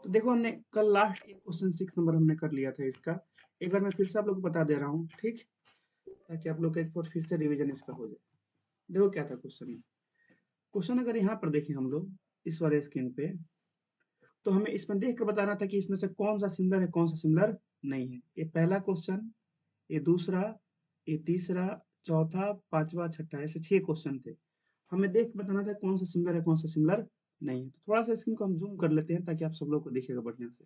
तो देखो हमने कल लास्ट एक क्वेश्चन 6 नंबर हमने कर लिया था इसका। एक बार मैं फिर से आप लोग को बता दे रहा हूँ, ठीक? ताकि आप लोग का एक बार फिर से रिवीजन इसका हो जाए। देखो क्या था क्वेश्चन में। क्वेश्चन अगर यहाँ पर देखें हम लोग इस वाले स्क्रीन पे, तो हमें इसमें देख कर बताना था कि इसमें से कौन सा सिमिलर है, कौन सा सिमिलर नहीं है। ये पहला क्वेश्चन, ये दूसरा, ये तीसरा, चौथा, पांचवा, छठा, ऐसे 6 क्वेश्चन थे। हमें देख के बताना था कौन सा सिमिलर है, कौन सा सिमिलर नहीं है। तो थोड़ा सा स्क्रीन को हम जूम कर लेते हैं ताकि आप सब लोग को दिखेगा बढ़िया से।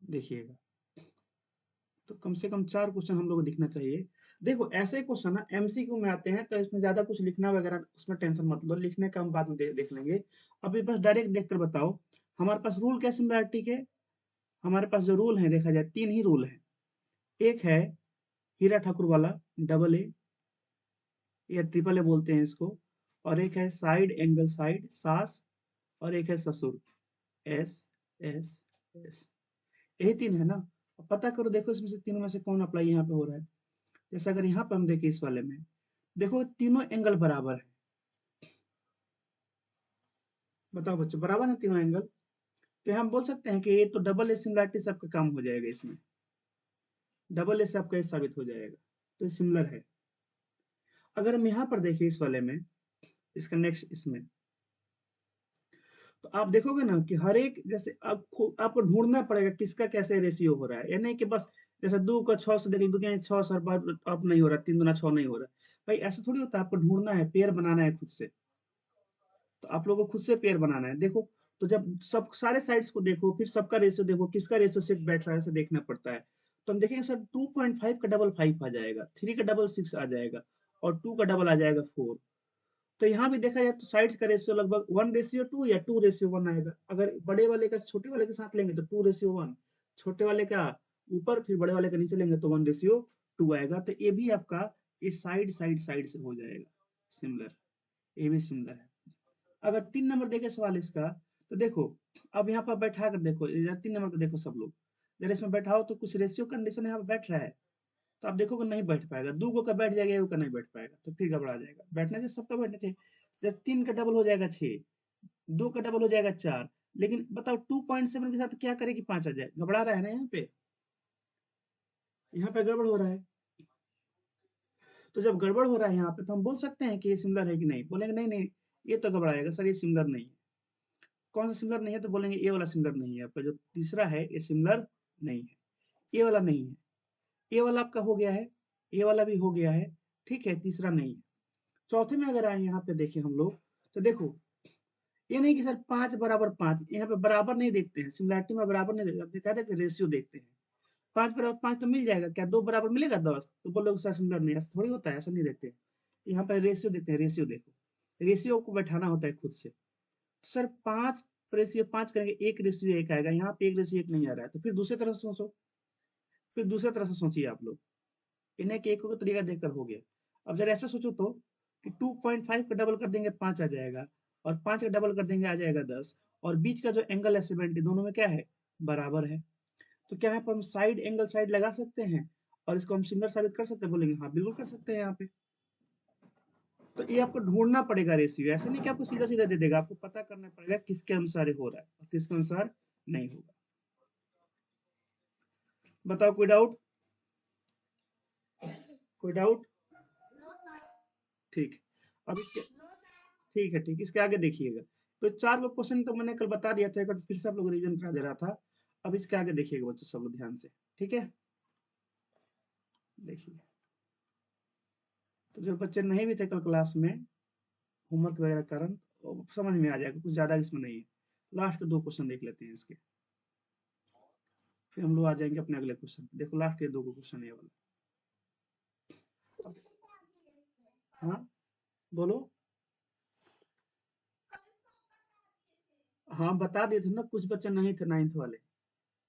देखिएगा, तो कम से कम 4 क्वेश्चन हम लोग को दिखना चाहिए। देखो ऐसे क्वेश्चन ना एमसीक्यू में आते हैं, तो इसमें ज्यादा कुछ लिखना वगैरह उसमें टेंशन मत लो, लिखने का हम बाद में देख लेंगे। अभी बस डायरेक्ट देखकर बताओ हमारे पास रूल क्या सिमिलैरिटी के। हमारे पास जो रूल है देखा जाए 3 ही रूल है। एक है हीरा ठाकुर वाला, डबल ए या ट्रिपल ए बोलते हैं इसको। और एक है साइड एंगल साइड, सास। और एक है ससुर, एस एस एस। यही 3 है ना। अब पता करो, देखो इसमें से तीनों में से कौन अप्लाई यहाँ पे हो रहा है। जैसे अगर यहाँ पे हम देखें इस वाले में, देखो तीनों एंगल बराबर है। बताओ बच्चों, बराबर है तीनों एंगल। तो हम बोल सकते हैं कि ये तो डबल ए सिमिलरिटी से आपका काम हो जाएगा इसमें। डबल ए से आपका ये साबित हो जाएगा, तो ये सिमिलर है। अगर हम यहाँ पर देखें इस वाले में, इसका नेक्स्ट इसमें, तो आप देखोगे ना कि हर एक जैसे आपको ढूंढना पड़ेगा किसका कैसे रेशियो हो रहा है। या नहीं कि बस जैसे 2 को 6 से देख लो, 2 के 6 सर अब नहीं हो रहा, 3 दूना 6 नहीं हो रहा। भाई ऐसा थोड़ी होता है, आपको ढूंढना है, पेयर बनाना है खुद से। तो आप लोगों को खुद से पेयर बनाना है। देखो, तो जब सब सारे साइड्स को देखो, फिर सबका रेशियो देखो, किसका रेशियो सेट बैठ रहा है, ऐसे देखना पड़ता है। तो हम देखेंगे सर 2.5 का डबल 5 आ जाएगा, 3 का डबल 6 आ जाएगा, और 2 का डबल आ जाएगा 4। तो यहाँ भी देखा जाए तो साइड्स का रेशियो लगभग 1:2 या 2:1 आएगा। अगर बड़े वाले का छोटे वाले के साथ लेंगे तो 2:1, छोटे वाले का ऊपर फिर बड़े वाले का नीचे लेंगे तो 1:2 आएगा। तो ये भी आपका ये साइड साइड साइड से हो जाएगा सिमिलर। ये भी सिमिलर है। अगर 3 नंबर देखे सवाल इसका, तो देखो अब यहाँ पर बैठा कर देखो, 3 नंबर को देखो सब लोग। अगर इसमें बैठाओ तो कुछ रेशियो कंडीशन यहाँ पर बैठ रहा है, तो आप देखोगे नहीं बैठ पाएगा। 2 का बैठ जाएगा, 1 का नहीं बैठ पाएगा, तो फिर घबरा जाएगा। बैठना चाहिए, सबका बैठना चाहिए। जैसे 3 का डबल हो जाएगा 6, 2 का डबल हो जाएगा 4। लेकिन बताओ 2.7 के साथ क्या करे कि 5 आ जाए। घबरा रहा है ना यहाँ पे, यहाँ पे गड़बड़ हो रहा है। तो जब गड़बड़ हो रहा है यहाँ पे, तो हम बोल सकते हैं कि ये सिमिलर है कि नहीं। बोलेंगे नहीं नहीं, ये तो घबराएगा सर, ये सिमिलर नहीं है। कौन सा सिमिलर नहीं है, तो बोलेंगे ये वाला सिमिलर नहीं है। आपका जो तीसरा है ये सिमिलर नहीं है, ये वाला नहीं है। ये वाला आपका हो गया है, ये वाला भी हो गया है, ठीक है, तीसरा नहीं है। चौथे में अगर आए यहाँ पे देखें हम लोग, तो देखो ये नहीं कि सर 5 बराबर 5, यहाँ पे बराबर नहीं देखते हैं, सिमिलैरिटी में बराबर नहीं देखते, हमने कहा था कि रेशियो देखते हैं। 5 बराबर 5 तो मिल जाएगा, क्या 2 बराबर मिलेगा 10, तो बोलोगे सर सिमिलर नहीं। ऐसा थोड़ी होता है, ऐसा नहीं देखते हैं। यहाँ पे रेशियो देखते हैं, रेशियो देखो, रेशियो को बैठाना होता है खुद से। सर 5 करेंगे, 1:1 आएगा, यहाँ पे 1:1 नहीं आ रहा है, तो फिर दूसरी तरफ से सोचो। फिर दूसरी तरफ से सोचिए आप लोग, इन्हें के एक को तरीका देखकर हो गया। अब जरा ऐसा सोचो तो कि 2.5 का डबल कर देंगे 5 आ जाएगा, और 5 का डबल कर देंगे आ जाएगा 10। और बीच का जो एंगल है 70, दोनों में क्या है, बराबर है। तो क्या यहाँ पर हम साइड एंगल साइड लगा सकते हैं और इसको हम सिमिलर साबित कर सकते हैं। बोलेंगे हाँ बिल्कुल कर सकते हैं यहाँ पे। तो ये आपको ढूंढना पड़ेगा रेशियो, ऐसे नहीं कि आपको सीधा सीधा दे देगा। आपको पता करना पड़ेगा किसके अनुसार ये हो रहा है और किसके अनुसार नहीं होगा। बताओ कोई डाउट, कोई डाउट? ठीक, अब इसके, ठीक है ठीक, इसके आगे देखिएगा। तो 4 लोग क्वेश्चन तो मैंने कल बता दिया था, एक बार फिर से आप लोग रिवीजन करा दे रहा था। अब इसके आगे देखिएगा बच्चों सब लोग ध्यान से, ठीक है? देखिए, तो जो बच्चे नहीं भी थे कल क्लास में होमवर्क वगैरह कारण, तो समझ में आ जाएगा, कुछ ज्यादा इसमें नहीं है। लास्ट के 2 क्वेश्चन देख लेते हैं इसके, फिर हम लोग आ जाएंगे अपने अगले क्वेश्चन। देखो लास्ट के 2 क्वेश्चन है ये वाला। हाँ बोलो। हाँ बता दिए थे ना, कुछ बच्चे नहीं थे 9th वाले,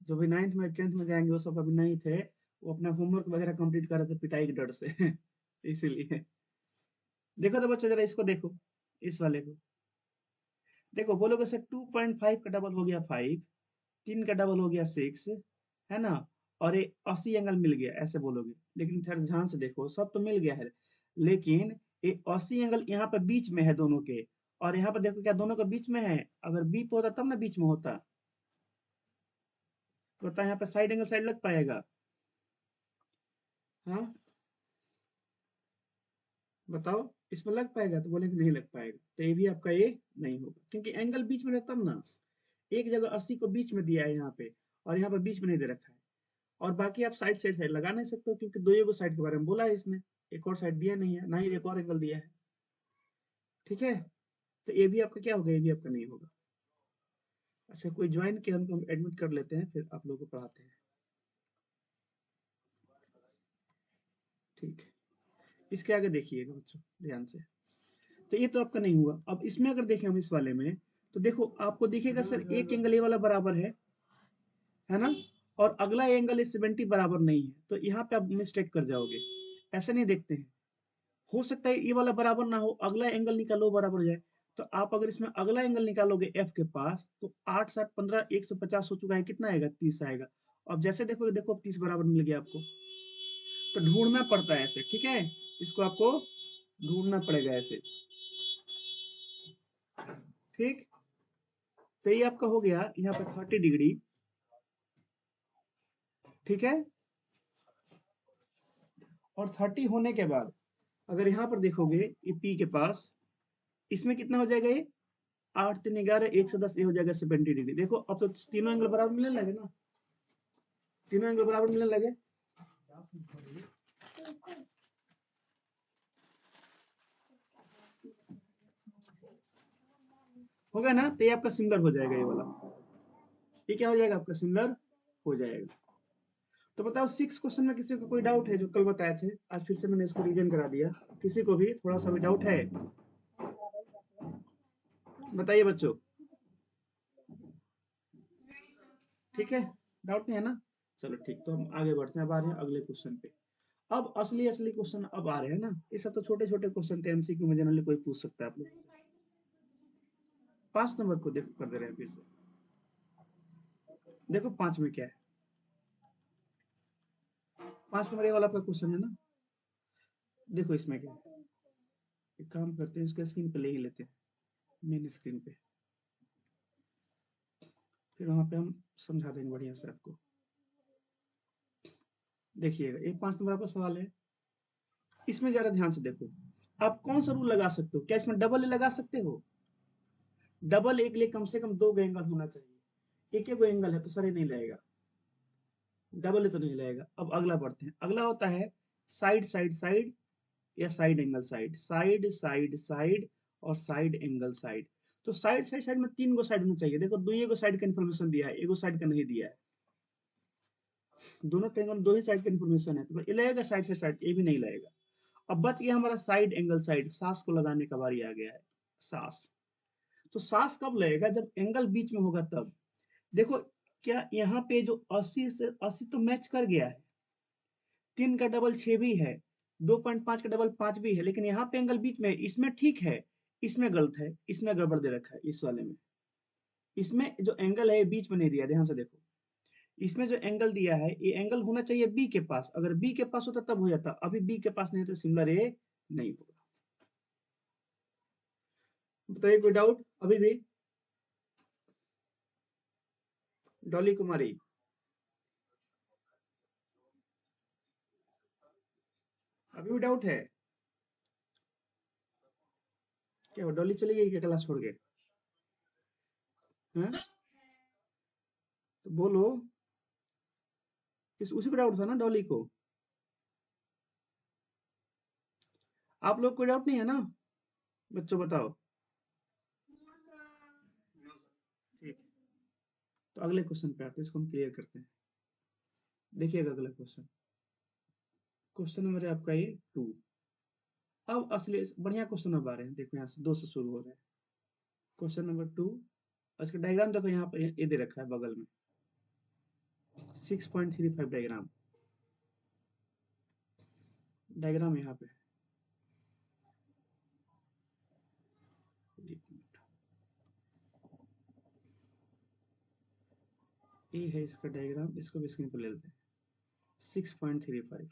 जो भी 9th में 10th में जाएंगे वो सब अभी नहीं थे। वो अपना होमवर्क वगैरह कंप्लीट कर रहे थे पिटाई के डर से इसीलिए। देखो तो बच्चे जरा इसको देखो, इस वाले को देखो। बोलोगे सर 2.5 का डबल हो गया 5, 3 का डबल हो गया 6, है ना, और ये 80 एंगल मिल गया, ऐसे बोलोगे। लेकिन थोड़ा ध्यान से देखो, सब तो मिल गया है, लेकिन ये 80 एंगल यहाँ पे बीच में है दोनों के, और यहाँ पर देखो क्या दोनों का बीच में है, अगर बी पे होता तब ना बीच में होता, तो बता यहाँ पे साइड एंगल साइड लग पाएगा? हाँ बताओ, इसमें लग पाएगा? तो बोले कि नहीं लग पाएगा, तो ये भी आपका ये नहीं होगा, क्योंकि एंगल बीच में रहता तब ना। एक जगह 80 को बीच में दिया है यहाँ पे, और यहाँ पे बीच में नहीं दे रखा है, और बाकी आप साइड साइड साइड लगा नहीं सकते हो, क्योंकि दो एगो साइड के बारे में बोला है इसने, एक और साइड दिया नहीं है, ना ही एक और एंगल दिया है। ठीक है, तो ये भी आपका क्या होगा, ये भी आपका नहीं होगा। अच्छा, कोई ज्वाइन किया, हमको हम एडमिट कर लेते हैं, फिर आप लोगों को पढ़ाते हैं। ठीक है, इसके आगे देखिएगा बच्चों ध्यान से। तो ये तो आपका नहीं हुआ। अब इसमें अगर देखें हम इस वाले में, तो देखो आपको दिखेगा सर एक एंगल ये वाला बराबर है ना, और अगला एंगल ये 70 बराबर नहीं है, तो यहाँ पे आप मिस्टेक कर जाओगे, ऐसे नहीं देखते हैं। हो सकता है ये वाला बराबर ना हो, अगला एंगल निकालो बराबर हो जाए, तो आप अगर इसमें अगला एंगल निकालोगे एफ के पास, तो 8 7 15 150 हो चुका है, कितना आएगा? 30 आएगा। अब जैसे देखोगे, देखो अब 30 बराबर मिल गया आपको, तो ढूंढना पड़ता है ऐसे, ठीक है, इसको आपको ढूंढना पड़ेगा ऐसे। ठीक, तो ये आपका हो गया यहाँ पे 30 डिग्री। ठीक है, और 30 होने के बाद अगर यहाँ पर देखोगे ये पी के पास, इसमें कितना हो जाएगा ये? 8 3 11 110, ये हो जाएगा 70 डिग्री। देखो अब तो तीनों एंगल बराबर मिलने लगे ना, तीनों एंगल बराबर मिलने लगे। हो गया ना, तो ये आपका सिमिलर हो जाएगा, ये वाला, ये क्या हो जाएगा आपका? सिमिलर हो जाएगा। तो बताओ 6 क्वेश्चन में किसी को कोई डाउट है? जो कल बताए थे, आज फिर से मैंने इसको रिवीजन करा दिया, किसी को भी थोड़ा सा भी डाउट है? बताइए बच्चों। ठीक है, डाउट नहीं है ना? चलो ठीक, तो हम आगे बढ़ते हैं, अब आ रहे हैं अगले क्वेश्चन पे। अब असली असली क्वेश्चन अब आ रहे हैं ना, ये सब तो छोटे छोटे क्वेश्चन थे, एमसीक्यू में जनरली कोई पूछ सकता है आप लोग से। 5 नंबर को देखो कर दे रहे हैं फिर से। देखो 5 में क्या है, 5 नंबर ये वाला आपका क्वेश्चन है ना। देखो इसमें क्या है, एक काम करते हैं, इसको स्क्रीन पे ले ही लेते हैं, मेन स्क्रीन पे, फिर वहां पे हम समझा देंगे बढ़िया से आपको। देखिएगा, ये 5 नंबर आपका सवाल है, इसमें जरा ध्यान से देखो। आप कौन सा रूल लगा सकते हो? क्या इसमें डबल ए लगा सकते हो? डबल ए के लिए कम से कम 2 एंगल होना चाहिए, एक एक एंगल है तो सर ये नहीं लगेगा, डबल ए तो नहीं लगेगा। अब अगला बढ़ते हैं, अगला होता है साइड साइड साइड, या side angle side, side side side, और साइड एंगल साइड। तो साइड साइड साइड में 3 गो साइड होना चाहिए। देखो दो ही गो साइड का इन्फॉर्मेशन दिया है, एगो साइड का नहीं दिया है, दोनों ट्रायंगल दो ही साइड का इन्फॉर्मेशन है, तो ये लगेगा साइड से साइड, ये भी नहीं लगेगा। अब बच गया हमारा साइड एंगल साइड, सास को लगाने का बारी आ गया है, सास। तो सास कब लगेगा? जब एंगल बीच में होगा तब। देखो, क्या यहाँ पे जो 80 से 80 तो मैच कर गया है, 3 का डबल 6 भी है, 2.5 का डबल 5 भी है, लेकिन यहाँ पे एंगल बीच में है, इसमें ठीक है, इसमें गलत है, इसमें गड़बड़ दे रखा है इस वाले में। इसमें जो एंगल है बीच में नहीं दिया, ध्यान से देखो, इसमें जो एंगल दिया है ये एंगल होना चाहिए बी के पास, अगर बी के पास होता तब हो जाता, अभी बी के पास नहीं तो सिमिलर ए नहीं होगा। बताइए कोई डाउट अभी भी? डॉली कुमारी, अभी भी डाउट है? क्या वो डॉली चली गई क्या क्लास छोड़ के? हैं? तो बोलो, किस उसी को डाउट था ना, डॉली को? आप लोग को डाउट नहीं है ना बच्चों, बताओ। ठीक, तो अगले क्वेश्चन पे आते हैं, इसको हम क्लियर करते हैं। देखिएगा अगला क्वेश्चन, क्वेश्चन नंबर है आपका ये 2। अब असली बढ़िया क्वेश्चन अब आ रहे हैं, देखो यहाँ से 2 से शुरू हो रहे हैं। क्वेश्चन नंबर 2, इसका डायग्राम देखो, यहाँ पे ये दे रखा है बगल में, 6.35 डायग्राम, डायग्राम यहाँ पे, ये है इसका डायग्राम, इसको भी स्क्रीन पर ले लेते हैं। 6.35,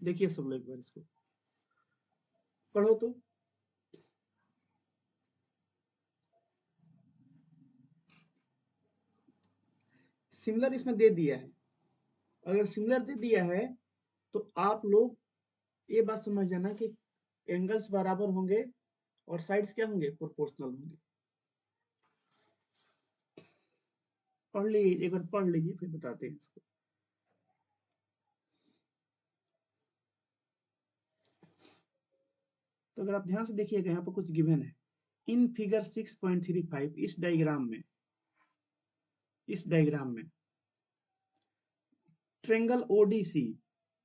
देखिए सब लोग एक बार इसको पढ़ो तो। सिमिलर इसमें दे दिया है, अगर सिमिलर दे दिया है तो आप लोग ये बात समझ जाना कि एंगल्स बराबर होंगे और साइड्स क्या होंगे, प्रोपोर्शनल होंगे। पढ़ लीजिए एक बार, पढ़ लीजिए फिर बताते हैं इसको। तो अगर आप ध्यान से देखिएगा यहाँ पर कुछ गिवन है। इन फिगर 6.35 इस डायग्राम में ट्रेंगल ओडीसी,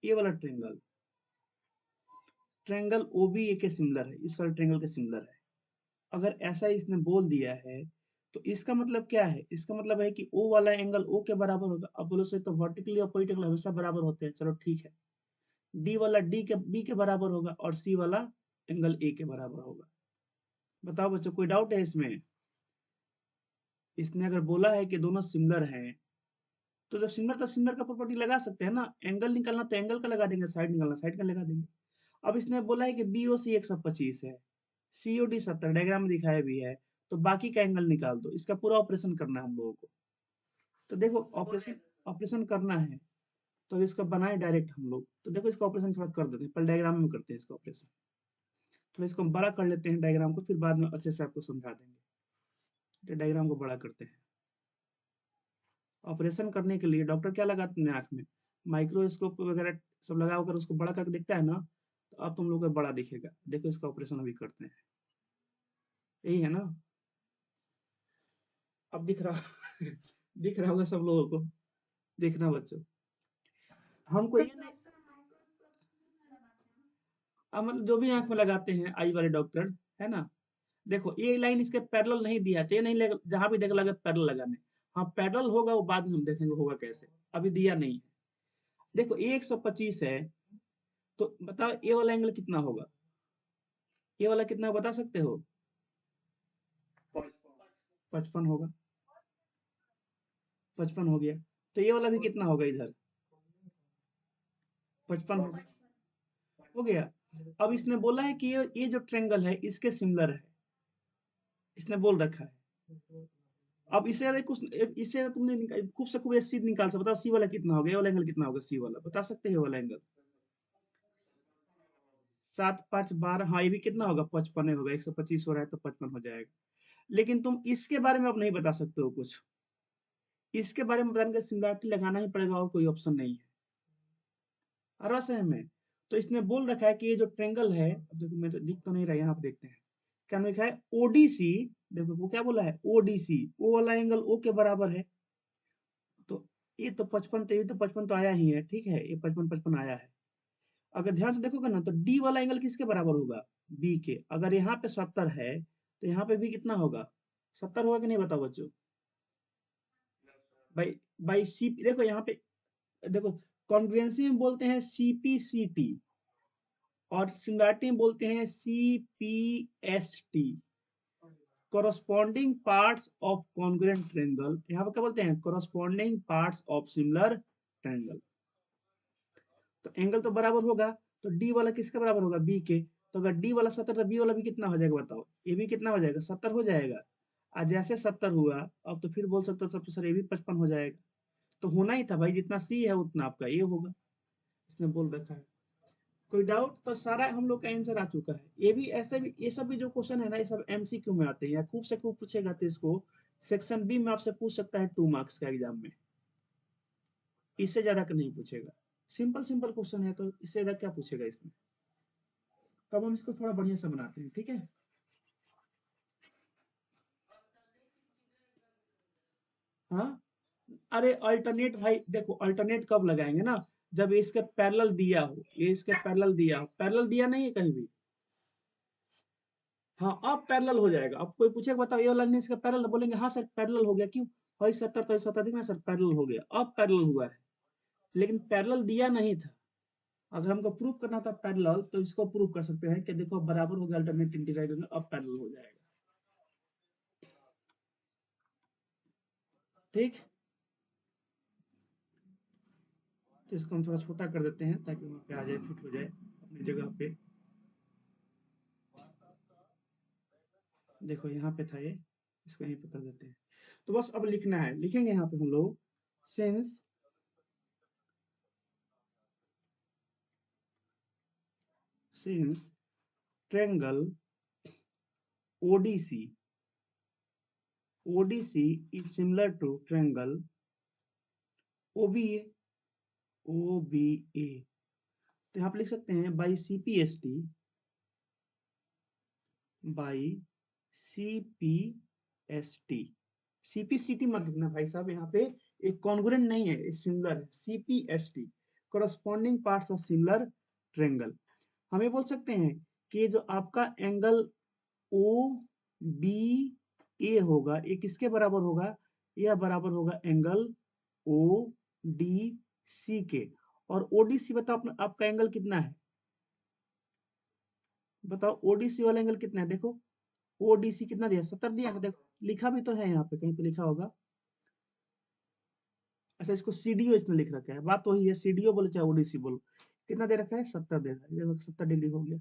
ये वाला ट्रेंगल ट्रेंगल ओबीए के सिमिलर है, इस वाले ट्रेंगल के सिमिलर है। अगर ऐसा इसने बोल दिया है तो इसका मतलब क्या है, इसका मतलब है कि ओ वाला एंगल ओ के बराबर होगा। अब बोलो से तो वर्टिकली और पोलिटिकल हमेशा बराबर होते हैं, चलो ठीक है। डी वाला डी के बी के बराबर होगा और सी वाला एंगल ए के बराबर होगा। बताओ बच्चों कोई डाउट है इसमें? इसने अगर बोला है कि दोनों सिमिलर हैं तो जब सिमिलर तो सिमिलर का प्रॉपर्टी लगा सकते हैं ना। एंगल निकालना तो एंगल का लगा देंगे, साइड निकालना साइड का लगा देंगे। अब इसने बोला है कि बीओसी 125 है, सीओडी 70 डायग्राम में दिखाया भी है, तो बाकी का एंगल निकाल दो। इसका पूरा ऑपरेशन करना है हम लोगों को। तो देखो ऑपरेशन ऑपरेशन करना है तो इसका बनाए डायरेक्ट हम लोग। तो देखो इसका ऑपरेशन थोड़ा कर देते हैं, पहले डायग्राम में करते हैं इसका ऑपरेशन। थोड़ा इसको हम बड़ा कर लेते हैं डायग्राम को, फिर बाद में अच्छे से आपको समझा देंगे। तो डायग्राम को बड़ा करते हैं। ऑपरेशन करने के लिए डॉक्टर क्या लगाते हैं आंख में, माइक्रोस्कोप वगैरह सब लगा होकर उसको बड़ा करके देखता है ना, तो अब तुम लोग को बड़ा दिखेगा। देखो इसका ऑपरेशन अभी करते हैं, यही है ना। अब दिख रहा दिख रहा होगा सब लोगों को। देखना बच्चों, हमको ये नहीं, अब मतलब जो भी आंख में लगाते हैं आई वाले डॉक्टर, है ना। देखो ये लाइन इसके पैरेलल नहीं दिया है, तो ये नहीं लगा, जहां भी देख लगे पैरेलल लगाने। हाँ पैरेलल होगा वो बाद में हम देखेंगे होगा कैसे, अभी दिया नहीं है। देखो ये 125 है, तो बताओ ये वाला एंगल कितना होगा, ये वाला कितना बता सकते हो? 55 होगा, 55 हो गया। तो ये वाला भी कितना होगा इधर, 55 हो गया। अब इसने बोला है कि ये जो ट्रेंगल है इसके सिमिलर है, इसने बोल रखा है। अब इससे ज्यादा कुछ, इससे ज्यादा तुमने खूब से खूब सी निकाल सकते, बताओ सी वाला कितना होगा, ये वाला एंगल कितना होगा, सी वाला बता सकते हैं, ये वाला एंगल 7 5 12, हाँ ये भी कितना होगा, 55 होगा। 125 हो रहा है तो 55 हो जाएगा। लेकिन तुम इसके बारे में अब नहीं बता सकते हो कुछ, इसके बारे में बताने का सिमिलरिटी लगाना ही पड़ेगा, और कोई ऑप्शन नहीं है। रस है में। तो इसने बोल रखा है कि ये जो ट्रेंगल है, अब देखो मैं तो दिख तो नहीं रहा, यहाँ पे देखते हैं क्या लिखा है, ओडीसी। देखो वो क्या बोला है, ओडीसी, ओ वाला एंगल ओ के बराबर है। तो ये तो 55, तो ये तो 55 तो आया ही है, ठीक है, ये 55 55 आया है। अगर ध्यान से देखोगे ना तो डी वाला एंगल किसके बराबर होगा, बी के। अगर यहाँ पे 70 है तो यहाँ पे भी कितना होगा, 70 होगा कि नहीं बताओ बच्चों। बाई बाई सी, देखो यहाँ पे, देखो कॉन्ग्रुएंसी में बोलते हैं सीपीसीटी और सिमिलरिटी में बोलते हैं CPST, corresponding parts of congruent triangle। यहाँ पे क्या बोलते हैं, corresponding parts of similar triangle। तो एंगल तो बराबर होगा, तो डी वाला किसके बराबर होगा, बी के। तो अगर डी वाला 70 तो बी वाला भी कितना हो जाएगा बताओ, ये भी कितना हो जाएगा, 70 हो जाएगा। आज जैसे 70 हुआ, अब तो फिर बोल सकते हो सब तो सर ये भी 55 हो जाएगा। तो होना ही था भाई, जितना सी है उतना आपका ये होगा, इसने बोल रखा है। कोई डाउट? तो सारा हम लोग का आंसर आ चुका है। ये भी ऐसे भी, ये सब भी जो क्वेश्चन है ना, ये सब एमसीक्यू में आते हैं, या खूब से खूब पूछेगा तो इसको सेक्शन बी में आपसे पूछ सकता है 2 मार्क्स का एग्जाम में, इससे ज्यादा का नहीं पूछेगा। सिंपल सिंपल क्वेश्चन है तो इससे ज्यादा क्या पूछेगा इसमें। तब हम इसको थोड़ा बढ़िया से बनाते हैं, ठीक है। हाँ, अरे अल्टरनेट भाई देखो, अल्टरनेट कब लगाएंगे ना, जब ये इसके पैरेलल दिया हो, ये इसके पैरेलल दिया हो, पैरेलल दिया नहीं है कहीं भी। हाँ अब पैरेलल हो जाएगा। अब कोई पूछेगा बताओ ये वाला नहीं इसका पैरेलल, बोलेंगे हाँ सर पैरेलल हो गया, क्यों भाई 70 तो 70 दिख रहा है सर, पैरेलल हो गया, अब पैरेलल हुआ है। लेकिन पैरेलल दिया नहीं था। अगर हमको प्रूव करना था पैरेलल तो इसको प्रूव कर सकते हैं कि देखो बराबर हो गया, अल्टरनेट इंटीग्रल अब पैरेलल हो जाएगा, ठीक। तो इसको हम थोड़ा छोटा कर देते हैं ताकि वहाँ पे आ जाए, फिट हो जाए अपनी जगह पे। देखो यहाँ पे था ये, इसको यहीं पे कर देते हैं। तो बस अब लिखना है, लिखेंगे यहाँ पे हम लोग since since triangle ODC is similar to triangle OBA OBA। तो यहाँ पे लिख सकते हैं by CPST by CPST। CPCT मत लिखना भाई साहब, यहाँ पे एक कॉन्ग्रुएंट नहीं है, सिमिलर है। CPST corresponding parts of similar triangle। हम ये बोल सकते हैं कि ये जो आपका एंगल OBA होगा, ये किसके बराबर होगा? यह बराबर होगा एंगल ODC के। और ODC बताओ आपका एंगल कितना है? बताओ ODC वाला एंगल कितना है? देखो ODC कितना दिया, 70 दिया ना, देखो लिखा भी तो है यहाँ पे, कहीं पे लिखा होगा। अच्छा, इसको CDO इसने लिख रखा है, बात तो वही है, CDO बोले चाहे ODC बोलो, कितना दे रखा है? 70 दे रखा है। देखो 70 डिग्री हो गया।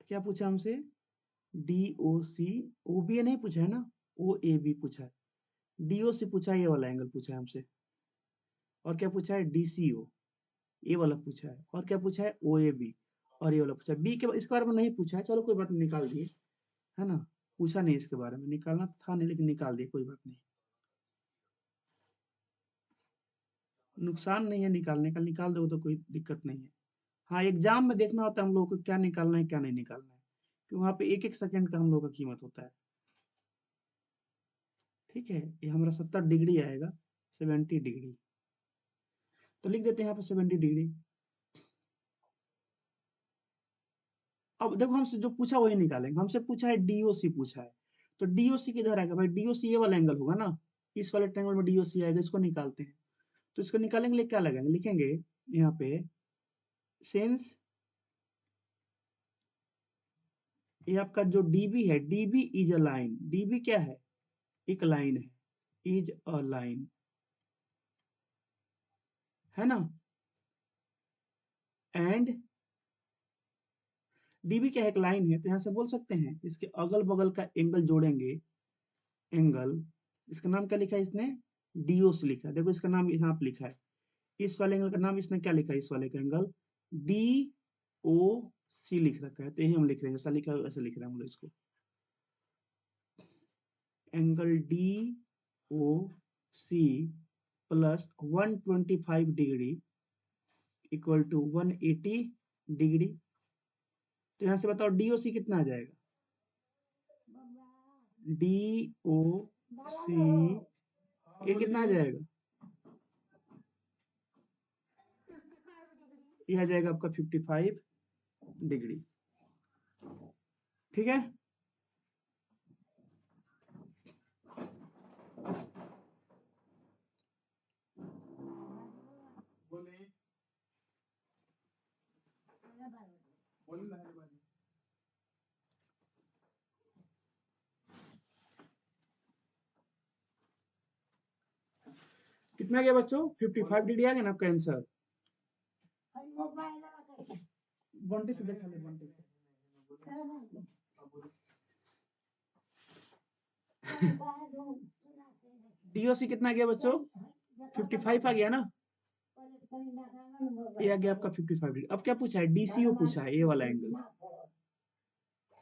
क्या पूछा हमसे? DOC, OBA नहीं पूछा है ना, OAB पूछा है। DOC पूछा है, ये वाला एंगल पूछा है हमसे। और क्या पूछा है? DCO, ये वाला पूछा है। और क्या पूछा है? OAB, और ये वाला पूछा है। बी के इसके बारे में नहीं पूछा है, चलो कोई बात नहीं, निकाल दिए, है ना। पूछा नहीं इसके बारे में, निकालना तो था नहीं, लेकिन निकाल दिए, कोई बात नहीं। नुकसान नहीं है निकालने का, निकाल दो तो कोई दिक्कत नहीं है। हाँ, एग्जाम में देखना होता है हम लोगों को क्या निकालना है क्या नहीं निकालना है, क्योंकि वहाँ पे एक एक सेकंड का हम लोग का कीमत होता है। ठीक है, ये हमारा 70 डिग्री आएगा, 70 डिग्री। तो लिख देते हैं यहाँ पे 70 डिग्री। अब देखो हमसे जो पूछा वही निकालेंगे। हमसे पूछा है DOC पूछा है, तो DOC किधर आएगा भाई? DOC ये वाला एंगल होगा ना, इस वाले ट्रायंगल में DOC आएगा, इसको निकालते हैं। तो इसको निकालेंगे लिए क्या लगाएंगे? लिखेंगे यहाँ पे सिंस ये आपका जो DB है, DB is a line. DB क्या है? एक लाइन है, इज अ लाइन, है ना। एंड DB क्या है? एक लाइन है, तो यहाँ से बोल सकते हैं इसके अगल बगल का एंगल जोड़ेंगे। एंगल, इसका नाम क्या लिखा है इसने? DOC लिखा है। देखो इसका नाम यहाँ पे लिखा है, इस वाले एंगल का नाम इसने क्या लिखा है? इस वाले का एंगल DOC लिख रखा है, तो यही हम लिख रहे हैं, जैसा लिखा है वैसे लिख रहे हैं हम लोग इसको। Angle DOC plus 125 degree equal to 180 degree. तो यहाँ से बताओ DOC कितना आ जाएगा? DOC ये कितना आ जाएगा? ये आ जाएगा आपका 55 डिग्री। ठीक है, बोले बोले कितना गया बच्चों? 55 डिग्री आ गया ना आपका आंसर। बंटी से देखा ले, बंटी से। DOC कितना गया बच्चों? 55 आ गया ना, ये आ गया आपका 55 डिग्री। अब क्या पूछा है? DCO पूछा है, ये वाला एंगल,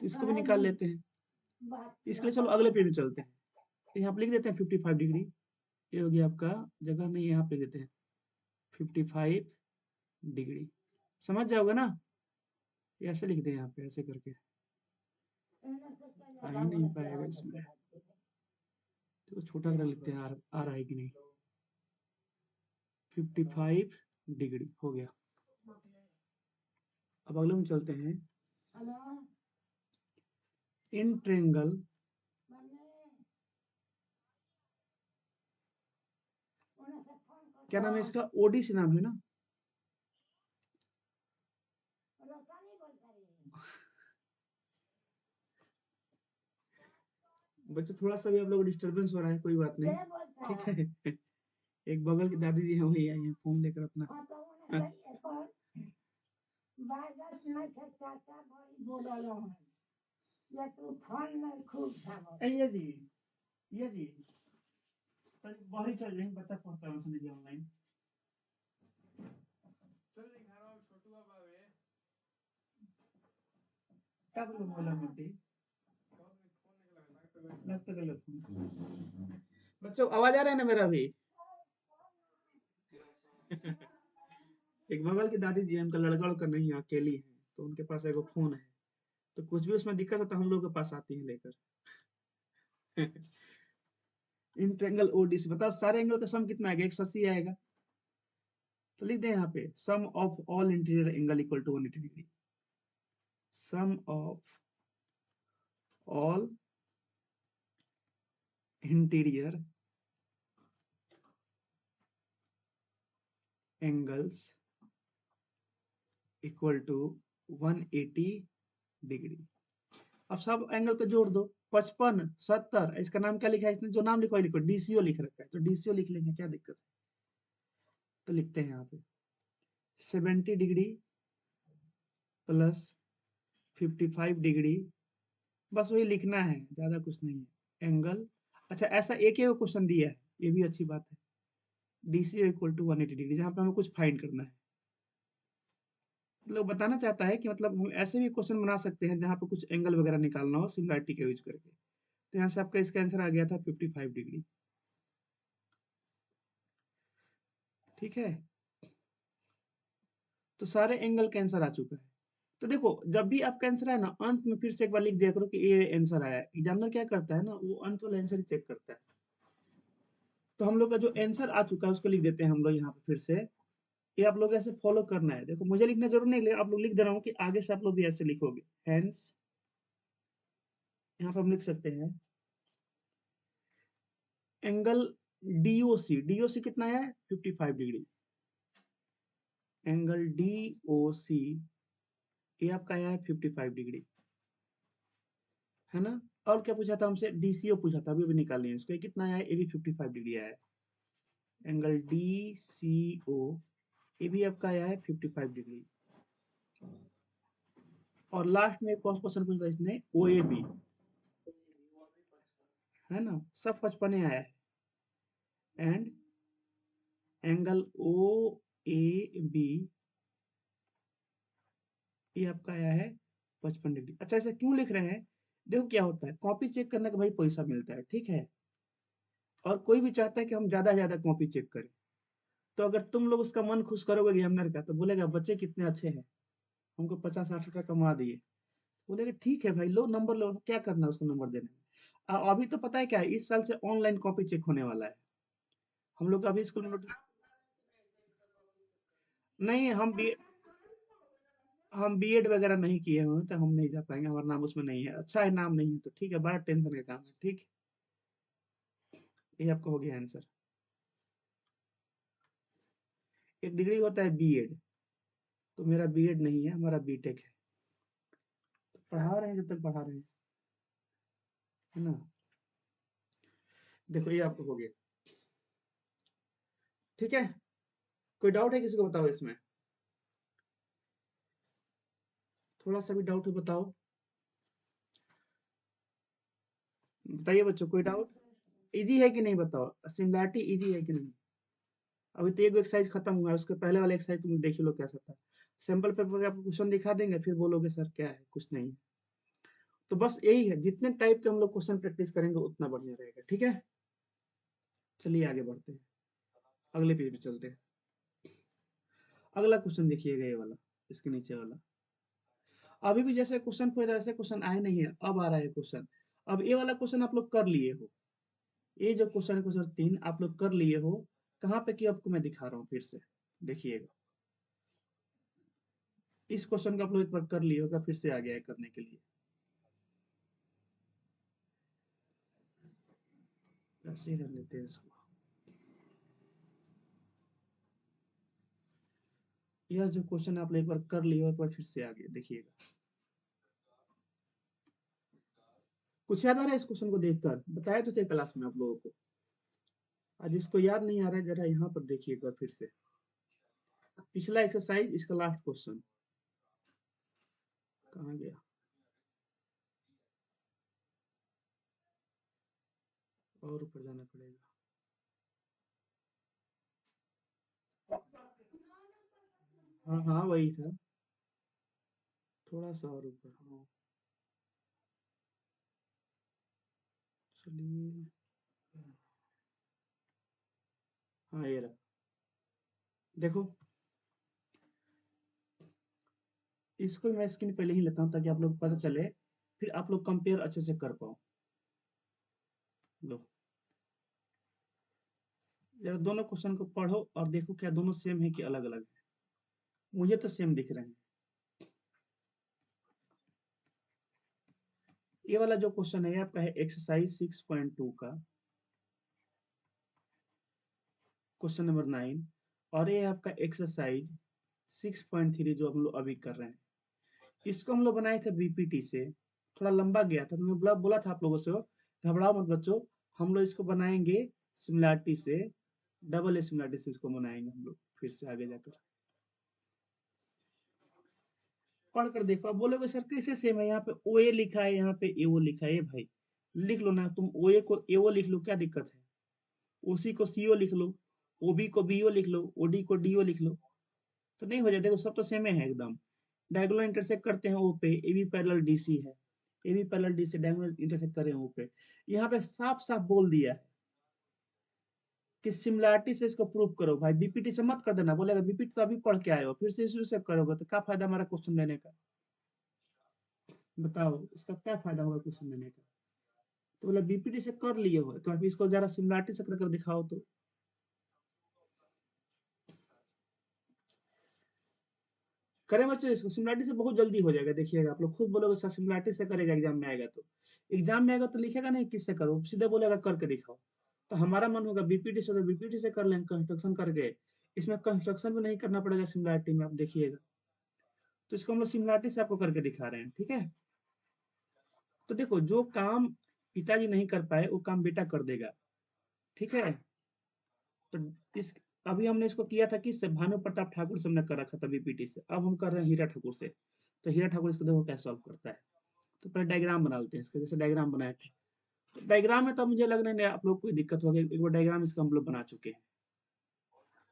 तो इसको भी निकाल लेते हैं। इसके लिए चलो अगले पेज में चलते हैं। तो यहाँ पे लिख देते हैं 55 डिग्री, ये हो गया आपका, जगह नहीं यहाँ पे देते हैं 55 डिग्री। समझ जाओगे ना, ये ऐसे लिख दे यहाँ पे, ऐसे करके आ ही नहीं पाएगा इसमें, तो छोटा कर लेते हैं, आ रहा है कि नहीं। 55 डिग्री हो गया। अब अगले में चलते हैं। इन ट्रेंगल क्या नाम है इसका? ODC नाम है ना। बच्चे थोड़ा सा भी आप लोग डिस्टरबेंस हो रहा है, कोई बात नहीं, ठीक है। एक बगल की दादी जी हैं, वही आई हैं फोन लेकर अपना। ये जी, ये जी, बाहर चल जाएंगे, बच्चा पढ़ता है सुन लीजिए ऑनलाइन। चल दिखा रहा हूँ छोटू बाबा क्या बोलो बोला मत लगता गलत बच्चों आवाज आ रहा है ना मेरा भी। एक बगल की दादी जी हैं, उनका लड़का उड़का नहीं है, अकेली है, तो उनके पास एगो फोन है, तो कुछ भी उसमें दिक्कत होता है हम लोग के पास आती है लेकर। इंट्रेंगल ओडिस बताओ सारे एंगल का सम कितना आएगा, 180 आएगा। तो लिख दें यहाँ पे sum of all interior angle equal to 180 degree. Sum of all interior angles equal to 180 degree. अब सब एंगल को जोड़ दो, 55 70, इसका नाम क्या लिखा है इसने, जो नाम लिखा है लिखो, डीसीओ लिख रखा है, तो डीसीओ लिख लेंगे, क्या दिक्कत है। तो लिखते हैं यहाँ पे 70 डिग्री प्लस 55 डिग्री, बस वही लिखना है, ज्यादा कुछ नहीं है। एंगल, अच्छा ऐसा एक ही क्वेश्चन दिया है, ये भी अच्छी बात है। डीसीओ इक्वल टू 180 डिग्री, जहाँ पे हमें कुछ फाइंड करना है। मतलब बताना चाहता है कि मतलब हम ऐसे भी क्वेश्चन बना सकते हैं जहाँ पे कुछ एंगल वगैरह निकालना हो सिमिलरिटी का यूज करके। तो यहाँ से आपका इसका आंसर आ गया था 55 डिग्री। ठीक है, तो सारे एंगल का आंसर आ चुका है। तो देखो जब भी आपका आंसर है ना, अंत में फिर से एक बार लिख दिया करो कि ये आंसर आया है। एग्जामिनर क्या करता है ना, वो अंत वाला आंसर ही चेक करता है। तो हम लोग का जो आंसर आ चुका है उसको लिख देते हैं हम लोग यहाँ पे फिर से। ये आप लोग ऐसे फॉलो करना है, देखो मुझे लिखना जरूर नहीं, आप लोग लिख दे रहा हूँ कि आगे से आप लोग भी ऐसे लिखोगे। हेंस यहाँ पर हम लिख सकते हैं एंगल डीओसी, डीओसी कितना है 55 डिग्री। एंगल डीओसी ये आपका आया है 55 डिग्री, है ना। और क्या पूछा था हमसे, डीसीओ पूछा था, अभी भी निकाल लिया इसको, ये कितना आया है, ये भी 55 डिग्री आया है। एंगल डीसीओ ये भी आपका आया है 55 डिग्री। और लास्ट में एक और क्वेश्चन पूछा था इसने, ओएबी, है ना, सब 55 आया है। And angle O A B ये आपका आया है 55 डिग्री। अच्छा ऐसा क्यों लिख रहे हैं, देखो क्या होता है, कॉपी चेक करने का भाई पैसा मिलता है, ठीक है, और कोई भी चाहता है कि हम ज्यादा ज्यादा कॉपी चेक करें। तो अगर तुम लोग उसका मन खुश करोगे एग्जामिनर का, तो बोलेगा बच्चे कितने अच्छे हैं, हमको 50-60 रुपया कमा दिए। बोलेगा ठीक है भाई, लो नंबर लो, क्या करना है उसको नंबर देने में। अभी तो पता है क्या है, इस साल से ऑनलाइन कॉपी चेक होने वाला है। हम लोग अभी स्कूल में नहीं, हम बीएड वगैरह नहीं किए हुए हैं, तो हम नहीं जा पाएंगे, हमारा नाम उसमें नहीं है, अच्छा है नाम नहीं है तो ठीक है, बड़ा टेंशन का काम है। ठीक, ये आपका हो गया आंसर। एक डिग्री होता है बीएड, तो मेरा बीएड नहीं है, हमारा बीटेक है। तो पढ़ा रहे हैं जब तक पढ़ा रहे हैं, है ना। देखो ये आपको हो गया, ठीक है। कोई डाउट है किसी को, बताओ इसमें, थोड़ा सा भी डाउट हो बताओ, बताइए बच्चों, कोई डाउट। इजी है कि नहीं बताओ, सिमिलैरिटी इजी है कि नहीं। अभी तो एक एक्सरसाइज खत्म हुआ है, उसके पहले वाला एक्सरसाइज तुम देख लो कैसा था। सैंपल पेपर आपको क्वेश्चन दिखा देंगे, फिर बोलोगे सर क्या है, कुछ नहीं। तो बस यही है, जितने टाइप के हम लोग क्वेश्चन प्रैक्टिस करेंगे उतना बढ़िया रहेगा, ठीक है। चलिए आगे बढ़ते हैं, अगले पेज पे चलते हैं। अगला क्वेश्चन देखिएगा, ये वाला, इसके नीचे वाला। अभी भी जैसे क्वेश्चन कोई ऐसे क्वेश्चन आए नहीं है, अब आ रहा है क्वेश्चन। अब ये वाला क्वेश्चन आप लोग कर लिए हो, ये जो क्वेश्चन है क्वेश्चन 3 आप लोग कर लिए हो, कहाँ पे कि आपको मैं दिखा रहा हूँ फिर से, देखिएगा। इस क्वेश्चन को आप लोग एक बार कर लिए होगा, फिर से आ गया है करने के लिए। ऐसे ही रख लेते हैं इसको। यह जो क्वेश्चन आप लोग एक बार कर लिए हो, एक बार फिर से आ गया, देखिएगा। कुछ याद आ रहा है इस क्वेश्चन को देखकर, बताया तो थे क्लास में आप लोगों को। आज इसको याद नहीं आ रहा है, जरा यहाँ पर देखिए एक बार फिर से पिछला एक्सरसाइज, इसका लास्ट क्वेश्चन कहाँ गया। और ऊपर जाना पड़ेगा। हाँ हाँ वही था, थोड़ा सा और ऊपर। हाँ चलिए, हाँ ये रहा। देखो इसको मैं स्क्रीन पहले ही लेता हूँ ताकि आप लोग को पता चले, फिर आप लोग कंपेयर अच्छे से कर पाओ। लो जरा दोनों क्वेश्चन को पढ़ो और देखो क्या दोनों सेम है कि अलग अलग है। मुझे तो सेम दिख रहे हैं। ये वाला जो क्वेश्चन है ये आपका है एक्सरसाइज 6.2 का क्वेश्चन नंबर 9, और ये आपका एक्सरसाइज 6.3 जो हम लोग अभी कर रहे हैं। इसको हम लोग बनाए थे बीपीटी से, थोड़ा लंबा गया था, तो मैं बोला था आप लोगों से घबराओ मत बच्चों, हम लोग इसको बनाएंगे सिमिलैरिटी से, डबल ए सिमिलैरिटी से इसको बनाएंगे हम लोग फिर से आगे जाकर। पढ़ कर देखो, अब बोलोगे सर कैसे सेम है, यहाँ पे ओ ए लिखा है, यहाँ पे ए ओ लिखा है। भाई लिख लो ना, तुम ओ ए को ए ओ लिख लो, क्या दिक्कत है। ओसी को सी ओ लिख लो, ओबी को बी ओ लिख लो, ओडी को डी ओ लिख लो, तो नहीं हो जाए। देखो सब तो सेम है एकदम। डायगोनल इंटरसेक्ट करते हैं ओ पे, A B parallel D C है, ए बी पैरेलल डी से डायगोनल इंटरसेक्ट कर रहे हैं ओ पे। यहाँ पे साफ साफ बोल दिया है कि सिमिलैरिटी से इसको प्रूव करो। भाई बीपीटी से मत कर देना, बोलेगा बीपीटी तो अभी पढ़ के आए हो फिर से इसी से करोगे तो क्या फायदा हमारा क्वेश्चन देने का। बताओ इसका क्या फायदा होगा क्वेश्चन देने का। तो बोला बीपीटी से कर लिए हो, तो अभी इसको जरा सिमिलैरिटी से करके दिखाओ तो। करें बच्चे इसको सिमिलैरिटी से बहुत जल्दी हो जाएगा, देखिएगा आप लोग खुद बोलोगे सर सिमिलैरिटी से करेगा एग्जाम में आएगा तो। एग्जाम में आएगा तो लिखेगा नहीं किससे करो, सीधे बोलेगा करके दिखाओ। तो हमारा मन होगा बीपीटी से, तो बीपीटी से कर लेंगे कंस्ट्रक्शन करके। इसमें कंस्ट्रक्शन भी नहीं करना पड़ेगा सिमिलैरिटी में, आप देखिएगा। तो इसको हम लोग सिमिलैरिटी से आपको करके दिखा रहे हैं, ठीक है। तो देखो जो काम पिताजी नहीं कर पाए वो काम बेटा कर देगा, ठीक है। तो इस अभी हमने इसको किया था कि भानु प्रताप ठाकुर से हमने कर रखा था बीपीटी से, अब हम कर रहे हैं हीरा ठाकुर से। तो हीरा ठाकुर इसको देखो कैसे सॉल्व करता है। तो पहले डायग्राम बना लेते हैं इसका, जैसे डायग्राम बनाए थे। तो डायग्राम में तो मुझे लग रहा है आप लोग को कोई दिक्कत होगी, एक बार डायग्राम इसका हम लोग बना चुके हैं।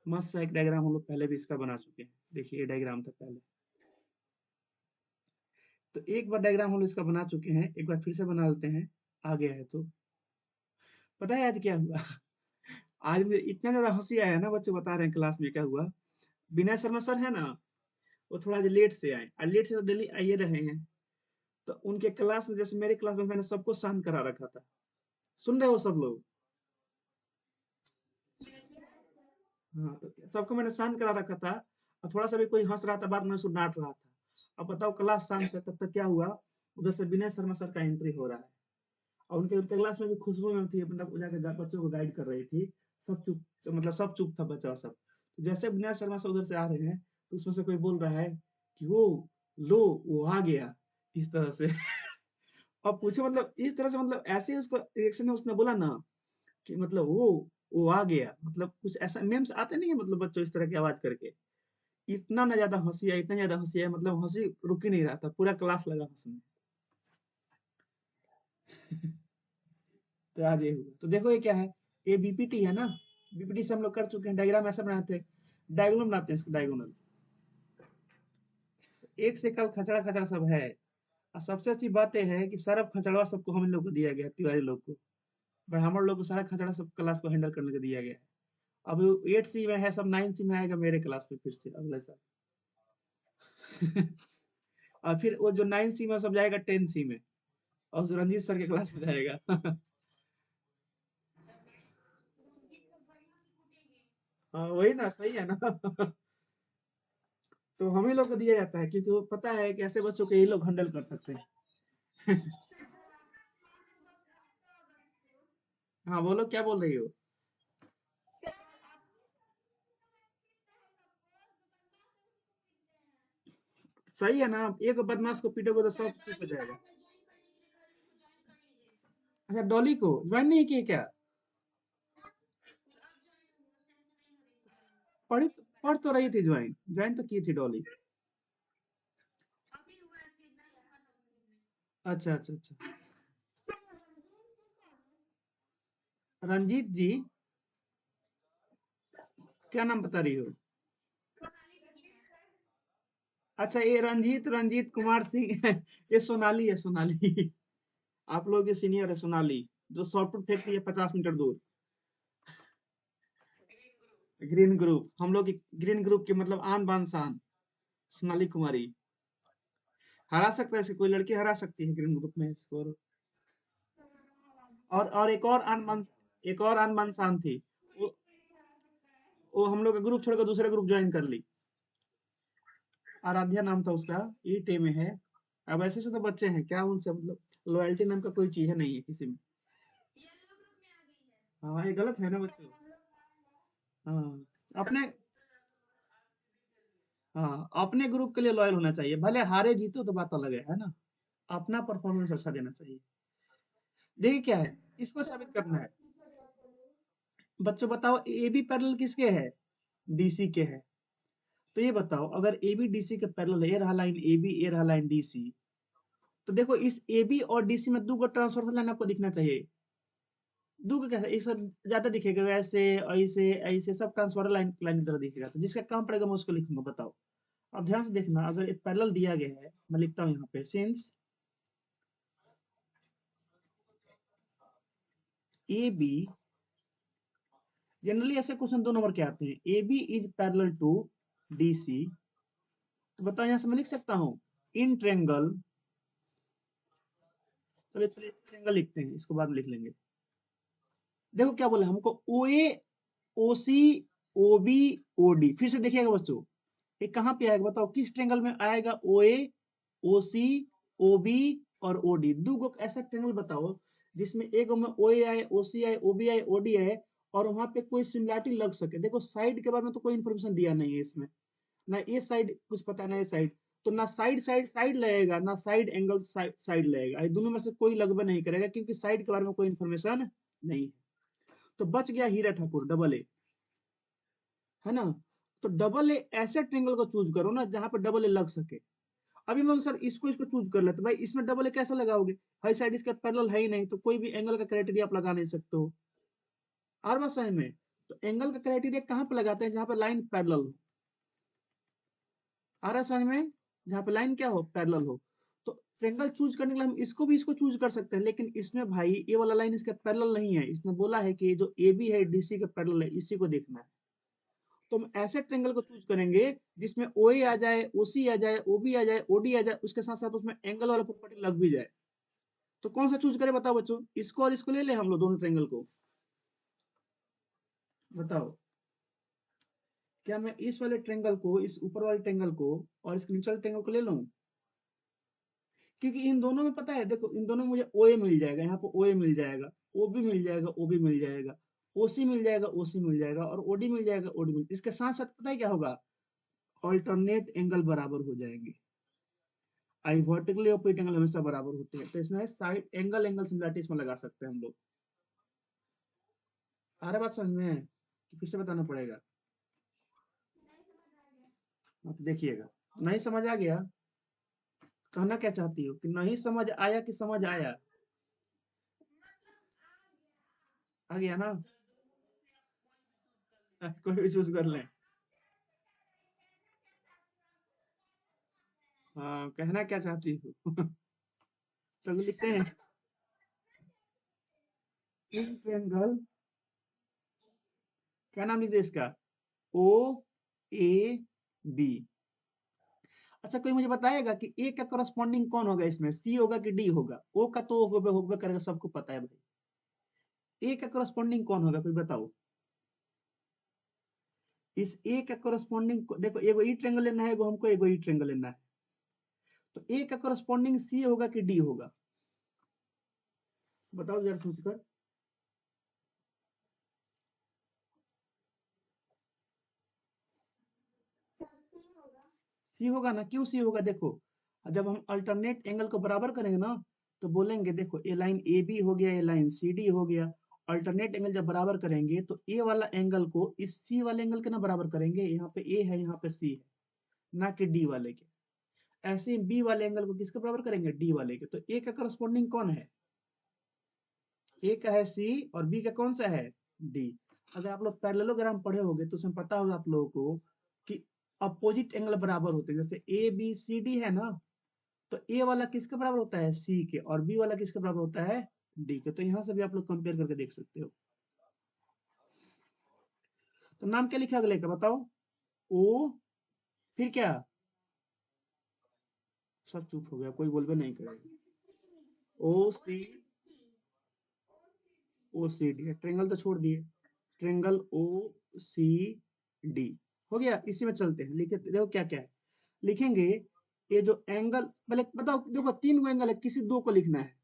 मस्त सा एक डायग्राम हम लोग पहले भी इसका बना चुके हैं, देखिए ये डायग्राम था पहले। तो एक बार डायग्राम हम लोग इसका बना चुके हैं, एक बार फिर से बना लेते हैं, आ गया है तो। पता है आज क्या हुआ आज मुझे इतना ज्यादा हंसी आया ना, बच्चे बता रहे हैं क्लास में क्या हुआ। विनय शर्मा सर है ना, वो थोड़ा लेट से आए, और लेट से तो डेली आइए रहे हैं। तो उनके क्लास में, जैसे मेरे क्लास में मैंने सबको शांत करा रखा था, सुन रहे हो सब लोग। हाँ तो सबको मैंने शांत करा रखा था, और थोड़ा सा भी कोई हंस रहा था बाद में उसको डांट रहा था। अब बताओ क्लास शांत है, तब तक क्या हुआ, उधर से विनय शर्मा सर का एंट्री हो रहा है। और उनके उनके क्लास में भी खुशबू मैम थी, मतलब वो जाके बच्चों को गाइड कर रही थी। सब चुप, मतलब सब चुप था बच्चा सब। तो जैसे विनय शर्मा सर उधर से आ रहे हैं, तो उसमें से कोई बोल रहा है कि वो लो वो आ गया, इस तरह से अब पूछे मतलब इस तरह से, मतलब ऐसे ही उसको रिएक्शन में उसने बोला ना कि मतलब वो आ गया, मतलब कुछ ऐसा मेम्स आते नहीं है, मतलब बच्चों इस तरह की आवाज करके। इतना ना ज्यादा हंसी है, इतना ज्यादा हंसी है, मतलब हंसी रुक ही नहीं रहा था, पूरा क्लास लगा हंसने। तो आज ये हुआ, तो देखो ये क्या है, ये बीपीटी है ना। बीपीटी से हम लोग कर चुके हैं, डायग्राम ऐसा बनाते हैं, डायगोनल बनाते हैं इसको, डायगोनल। एक से कल खचड़ा खचड़ा सब है। और सबसे अच्छी बात यह है कि सारा खचड़वा सबको हम लोग को दिया गया है, तिवारी लोग को। ब्राह्मण लोग को सारा खचड़ा सब क्लास को हैंडल करने को दिया गया है। अब 8 सी में है, सब 9 सी में आएगा मेरे क्लास में फिर से अगले साल और फिर वो जो 9 सी में सब जाएगा 10 सी में, और जो रंजीत सर के क्लास में जाएगा हाँ वही ना, सही है ना तो हम ही लोग को दिया जाता है, क्योंकि वो पता है कि ऐसे बच्चों को यही लोग हैंडल कर सकते हैं हाँ बोलो क्या बोल रही हो। सही है ना, एक बदमाश को पीटोगे तो सब चुप हो जाएगा। अच्छा डॉली को ज्वाइन नहीं किए क्या। पढ़ी पढ़ तो रही थी, ज्वाइन ज्वाइन तो की थी डॉली। अच्छा अच्छा अच्छा। रंजीत जी, क्या नाम बता रही हो? अच्छा, ये रंजीत रंजीत कुमार सिंह ये सोनाली है, सोनाली। आप लोगों की सीनियर है सोनाली, जो शॉर्टपुट फेंकती है 50 मीटर दूर। ग्रीन ग्रुप, हम लोग की ग्रीन ग्रुप की मतलब आन बान शान, सोनाली कुमारी। हरा सकता है इसे, कोई लड़की हरा सकती है ग्रीन ग्रुप में स्कोर। और एक और अनबन शान थी। वो वो हम लोग का ग्रुप छोड़कर दूसरे ग्रुप ज्वाइन कर ली। आराध्या नाम था उसका, ईटे में है। अब ऐसे से तो बच्चे हैं क्या, उनसे मतलब लॉयल्टी नाम का कोई चीज है नहीं है किसी में। हाँ, ये गलत है ना बच्चों। हाँ, अपने हाँ, अपने ग्रुप के लिए लॉयल होना चाहिए, भले हारे जीतो तो बात अलग है ना। अपना परफॉर्मेंस अच्छा देना चाहिए। देखिए क्या है, इसको साबित करना है। बच्चों बताओ, ए बी पैरेलल किसके है? डीसी के है। तो ये बताओ, अगर ए बी डीसी के पैरेलल है, ये रहा लाइन ए बी, ये रहा लाइन डीसी, तो देखो इस ए बी और डीसी में दो ट्रांसफर लाइन आपको दिखना चाहिए। दो का कैसे, एक साथ ज्यादा दिखेगा, वैसे ऐसे ऐसे सब ट्रांसफर लाइन लाइन की तरह दिखेगा, तो जिसका काम पड़ेगा मैं उसको लिखूंगा। बताओ, अब ध्यान से देखना, अगर एक पैरेलल दिया गया है, मैं लिखता हूँ यहाँ पे, सिंस ए बी, जनरली ऐसे क्वेश्चन 2 नंबर के आते हैं, A B is parallel to D C, तो बताओ यहाँ से मैं लिख सकता हूँ इन ट्रेंगल। चलिए चलिए ट्रेंगल लिखते हैं, इसको बाद में लिख लेंगे। देखो क्या बोला हमको, ओ ए, ओ सी, ओ बी, ओ डी। फिर से देखिएगा बच्चों, ये कहाँ पे आएगा बताओ, किस ट्रेंगल में आएगा? ओ ए, ओ सी, ओ बी और ओ डी। दो गो ऐसा ट्रेंगल बताओ जिसमें एक में ओ ए आए, ओ सी आए, ओ बी आए, ओ डी आए, और वहां पे कोई सिमिलरिटी लग सके। देखो साइड के बारे में तो कोई इन्फॉर्मेशन दिया नहीं है इसमें, ना ये साइड कुछ पता, ना ये साइड, तो ना साइड साइड साइड लगेगा, ना साइड एंगल साइड साइड लगेगा, ये दोनों में से कोई लगभग नहीं करेगा, क्योंकि साइड के बारे में कोई इन्फॉर्मेशन नहीं है। तो बच गया हीरा ठाकुर, डबल ए, है ना। तो डबल ए ऐसे ट्रेंगल को चूज करो ना जहां पर डबल ए लग सके। अभी मैं सर इसको इसको चूज कर लेते, भाई इसमें डबल ए कैसे लगाओगे? हाई साइड इसका पैरेलल है ही नहीं, तो कोई भी एंगल का क्राइटेरिया आप लगा नहीं सकते हो। और बात समझ में, तो एंगल का क्राइटेरिया कहाँ पे लगाते हैं? जहां पे लाइन पैरेलल हो। आ रहा है समझ में? जहां पे लाइन क्या हो, पैरेलल हो। तो ट्रेंगल चूज करने के लिए हम इसको चूज कर सकते हैं, लेकिन इसमें भाई ये वाला लाइन इसका पैरेलल नहीं है। इसने बोला है कि जो ए बी है डीसी का पैरेलल है, इसी को देखना है। तो हम ऐसे ट्रेंगल को चूज करेंगे जिसमें ओ ए आ जाए, ओ सी आ जाए, ओ बी आ जाए, ओ डी आ जाए, उसके साथ साथ उसमें एंगल वाला प्रॉपर्टी लग भी जाए। तो कौन सा चूज करें बताओ बच्चों, इसको और इसको ले ले हम लोग दोनों ट्रेंगल को। बताओ, क्या मैं इस वाले ट्रेंगल को, इस ऊपर वाले ट्रेंगल को और इस नीचे वाले ट्रेंगल को ले लूं? क्योंकि इन दोनों में पता है, देखो इन दोनों में मुझे ओ ए मिल जाएगा, यहाँ पे ओ ए मिल जाएगा, ओ बी मिल जाएगा, ओ बी मिल जाएगा, ओ सी मिल जाएगा, ओ सी मिल जाएगा, और ओ डी मिल जाएगा, ओ डी मिल। इसके साथ साथ पता है क्या होगा, ऑल्टरनेट एंगल बराबर हो जाएंगे। आई वर्टिकली ऑपोजिट एंगल हमेशा बराबर होते हैं, तो इसमें साइड एंगल एंगल सिमिलरिटी इसमें लगा सकते हैं हम लोग। आ रहा बात समझ में है कि फिर से बताना पड़ेगा? आप देखिएगा, नहीं समझ आ गया? कहना क्या चाहती हो, कि नहीं समझ आया कि समझ आया? आ गया ना? कोई भी चूज कर लें। हाँ, कहना क्या चाहती हो? चलो लिखते हैं, इन ट्रायंगल, क्या नाम लिखते हैं इसका? ओ ए बी। अच्छा, कोई मुझे बताएगा कि ए का करस्पॉन्डिंग कौन होगा इसमें, सी होगा कि डी होगा? ओ का तो होगा करेगा, सबको पता है भाई। ए का करस्पॉन्डिंग कौन होगा, कोई बताओ? इस ए का करस्पॉन्डिंग देखो, एगो ई ट्रायंगल लेना है, एगो हमको एगो ई ट्रायंगल लेना है। तो ए का करस्पॉन्डिंग सी होगा कि डी होगा? बताओ जरा सोचकर। सी होगा ना, क्यों सी होगा? देखो, जब हम अल्टरनेट एंगल को बराबर करेंगे ना, तो बोलेंगे देखो, ये लाइन ए बी हो गया, ये लाइन सी डी हो गया, अल्टरनेट एंगल जब बराबर करेंगे तो ए वाला एंगल को इस सी वाले एंगल के ना बराबर करेंगे, यहाँ पे ए है यहाँ पे सी है, ना कि डी वाले के। ऐसे ही बी वाले एंगल को किसके बराबर करेंगे, डी वाले के। तो ए का करस्पॉन्डिंग कौन है, ए का है सी और बी का कौन सा है, डी। अगर आप लोग पैरेललोग्राम पढ़े होंगे तो उसमें पता होगा आप लोगों को कि अपोजिट एंगल बराबर होते हैं। जैसे ए बी सी डी है ना, तो ए वाला किसके बराबर होता है, सी के, और बी वाला किसके बराबर होता है, डी के। तो यहाँ से भी आप लोग कंपेयर करके देख सकते हो। तो नाम क्या लिखा अगले का बताओ, ओ फिर क्या, सब चुप हो गया, कोई बोलबे नहीं करेगा। ओ सी, ओ सी डी, ट्रेंगल तो छोड़ दिए, ट्रेंगल ओ सी डी हो गया। इसी में चलते हैं, लिखे देखो क्या क्या है, लिखेंगे ये जो एंगल, पहले बताओ, देखो तीन गो एंगल है, किसी दो को लिखना है,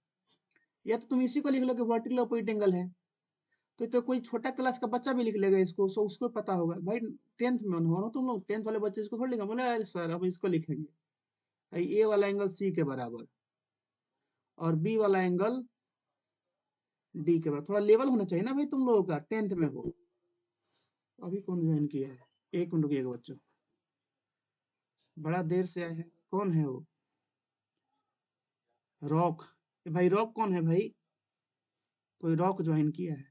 या तो तुम इसी को लिख लो कि वर्टिकल अपोजिट एंगल है, तो कोई छोटा क्लास का बच्चा भी लिख लेगा इसको, सो उसको पता होगा भाई। टेंथ में हो ना तुम लोग, टेंथ वाले बच्चे इसको थोड़ी लिखा, बोले अरे सर अब इसको लिखेंगे, ए वाला एंगल सी के बराबर और बी वाला एंगल डी के बराबर। थोड़ा लेवल होना चाहिए ना भाई तुम लोगों का, टेंथ में हो। अभी कौन ज्वाइन किया है, एक मिनट रुकिएगा बच्चों, बड़ा देर से आए हैं, कौन है वो, रॉक। भाई रॉक कौन है भाई, कोई रॉक ज्वाइन किया है,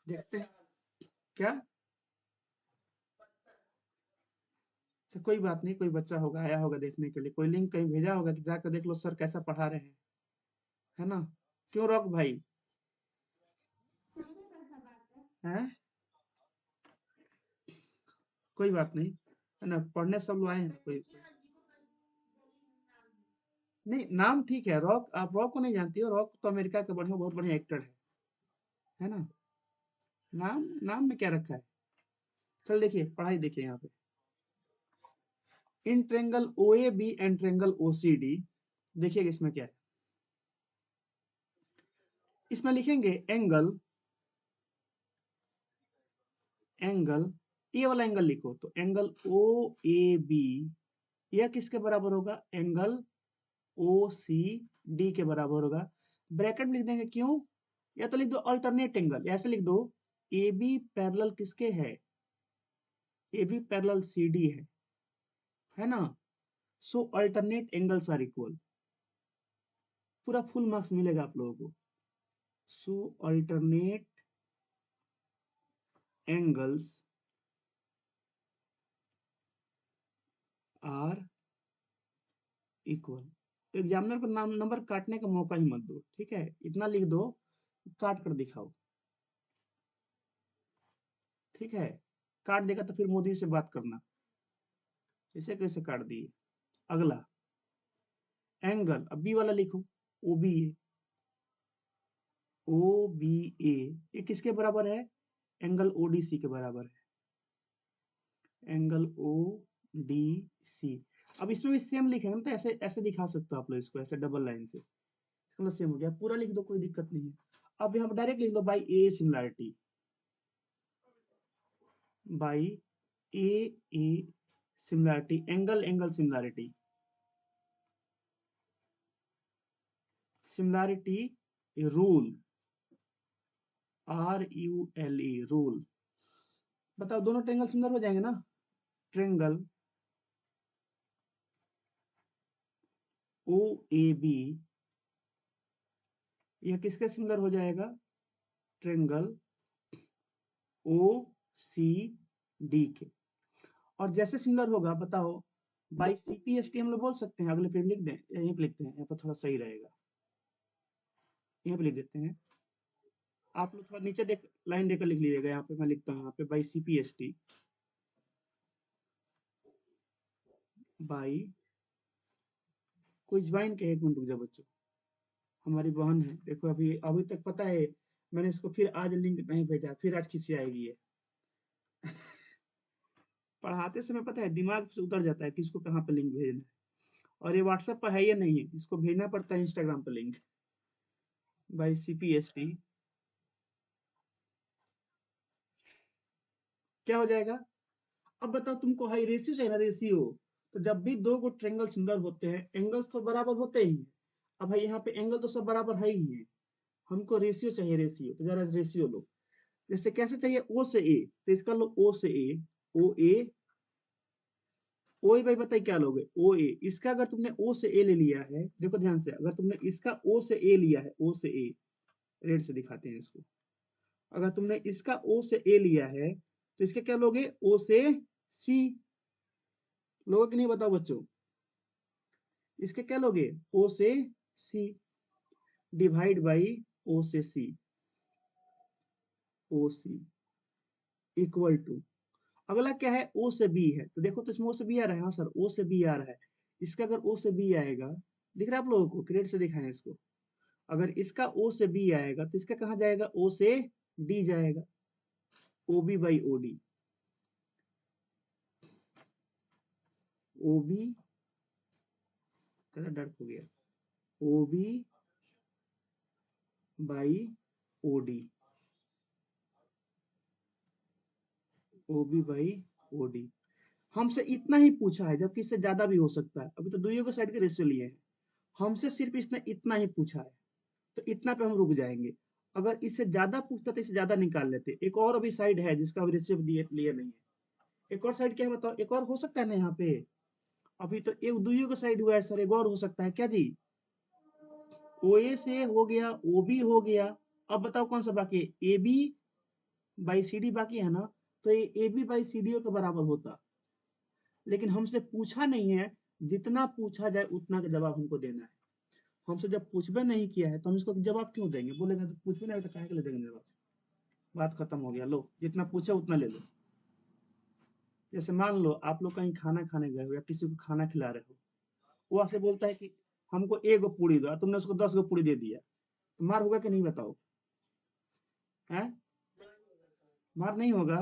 देखते हैं क्या। अच्छा कोई बात नहीं, कोई बच्चा होगा आया होगा देखने के लिए, कोई लिंक कहीं भेजा होगा कि जाकर देख लो सर कैसा पढ़ा रहे हैं, है ना। क्यों रॉक भाई, हैं, कोई बात नहीं, है ना, पढ़ने सब लोग आए हैं ना, नहीं नाम ठीक है रॉक, आप रॉक को नहीं जानती हो, रॉक तो अमेरिका के बढ़िया बहुत बढ़िया एक्टर है ना। नाम, नाम में क्या रखा है। चल देखिए पढ़ाई देखिए यहाँ पे, in triangle O A B and triangle O C D, देखिएगा इसमें क्या है, इसमें लिखेंगे एंगल, एंगल ये वाला एंगल लिखो, तो एंगल ओ ए बी यह किसके बराबर होगा, एंगल ओ सी डी के बराबर होगा। ब्रैकेट में लिख देंगे, क्यों, या तो लिख दो अल्टरनेट एंगल, ऐसे लिख दो ए बी पैरेलल किसके है, A B parallel C D है ना। So alternate angles are equal, पूरा फुल मार्क्स मिलेगा आप लोगों को। So alternate angles are equal. Examiner को नाम नंबर काटने का मौका ही मत दो, ठीक है, इतना लिख दो, काट कर दिखाओ, ठीक है। काट देगा तो फिर मोदी से बात करना, इसे कैसे काट दिए। अगला एंगल, अब बी वाला लिखो, ओ बी ए, ओ बी ए ये किसके बराबर है, एंगल ओ डी सी के बराबर है, एंगल ओ डी सी। अब इसमें भी सेम लिखेंगे ना, तो ऐसे ऐसे दिखा सकते हो आप लोग इसको, ऐसे डबल लाइन से, इसका सेम हो गया, पूरा लिख दो कोई दिक्कत नहीं है। अब यहाँ डायरेक्ट लिख दो by A similarity, by A similarity, angle angle similarity, similarity rule, R U L E rule. बताओ दोनों ट्रेंगल सिमिलर हो जाएंगे ना, ट्रेंगल ओ ए बी यह किसके सिमिलर हो जाएगा, ट्रेंगल ओ सी डी के। और जैसे सिमिलर होगा बताओ, by C P S T हम लोग बोल सकते हैं, अगले पेज लिख दें, यहीं पे लिखते हैं, यहाँ पर थोड़ा सही रहेगा, यहाँ पे लिख देते हैं। आप लोग थोड़ा नीचे देख, लाइन देकर लिख लीजिएगा, यहाँ पे मैं लिखता हूँ, यहाँ पे by C P S T, by, कोई ज्वाइन के, एक मिनट रुक जाओ बच्चों, हमारी बहन है, देखो अभी अभी तक पता है, मैंने इसको फिर आज लिंक नहीं भेजा, फिर आज किसी आएगी है। पढ़ाते समय पता है दिमाग से उतर जाता है कि इसको कहाँ पे लिंक भेजना है, और ये व्हाट्सएप पर है या नहीं है, इसको भेजना पड़ता है इंस्टाग्राम पर link, by C P S T. क्या हो जाएगा, अब बताओ तुमको हाई रेशियो चाहिए ना, रेशियो, तो जब भी दो गो ट्रेंगल सिमिलर होते हैं, एंगल्स तो बराबर होते ही हैं। अब भाई यहाँ पे एंगल तो सब बराबर है ही है, हमको रेशियो चाहिए, रेशियो। तो जरा रेशियो लो, जैसे कैसे चाहिए, ओ से ए, तो इसका लो ओ से ए, ओ ए, ओ ए भाई बताइए क्या लोगे, ओ ए। इसका अगर तुमने ओ से ए ले लिया है, देखो ध्यान से, अगर तुमने इसका ओ से ए लिया है, ओ से ए, रेड से दिखाते हैं इसको, अगर तुमने इसका ओ से ए लिया है तो इसका क्या लोगे, ओ से सी लोगे कि नहीं, बताओ बच्चों, इसके क्या लोगे, ओ से सी, डिवाइड बाई ओ से सी, ओ सी इक्वल टू, अगला क्या है, ओ से बी है, तो देखो तो इसमें ओ से बी आ रहा है, हाँ सर ओ से बी आ रहा है, इसका अगर ओ से बी आएगा, दिख रहा है आप लोगों को, क्रेडिट से दिखाएं इसको, अगर इसका ओ से बी आएगा तो इसका कहाँ जाएगा, ओ से डी जाएगा, O B by O D, O B, कैसा डर्क हो गया, O B by O D, O B by O D, हमसे इतना ही पूछा है, जबकि इससे ज्यादा भी हो सकता है, अभी तो दोनों के साइड के रेशियो लिए हैं, हमसे सिर्फ इसने इतना ही पूछा है, तो इतना पे हम रुक जाएंगे, अगर इससे ज्यादा पूछता तो इससे ज्यादा निकाल लेते, एक और अभी साइड है जिसका अभी रेशियो लिए लिए नहीं है, एक और साइड क्या है बताओ, एक और हो सकता है ना यहाँ पे, अभी तो एक दुइयों का साइड हुआ है सर, एक और हो सकता है क्या जी, ओ ए से हो गया, ओ बी हो गया, अब बताओ कौन सा बाकी है, A B by C D बाकी है ना, तो ये A B by C D के बराबर होता, लेकिन हमसे पूछा नहीं है, जितना पूछा जाए उतना का जवाब हमको देना है, हमसे जब पूछबे नहीं किया है तो हम इसको जवाब क्यों देंगे, बोलेंगे तो पूछबे नहीं तो काहे के लिए देंगे जवाब, बात खत्म हो गया, लो जितना पूछा उतना ले लो। जैसे मान लो आप लोग कहीं खाना खाने गए हो या किसी को खाना खिला रहे हो, वो आपसे बोलता है कि हमको एक गो पूरी दो, तुमने उसको 10 गो पूरी दे दिया, तो मार होगा कि नहीं बताओ, है, मार नहीं होगा,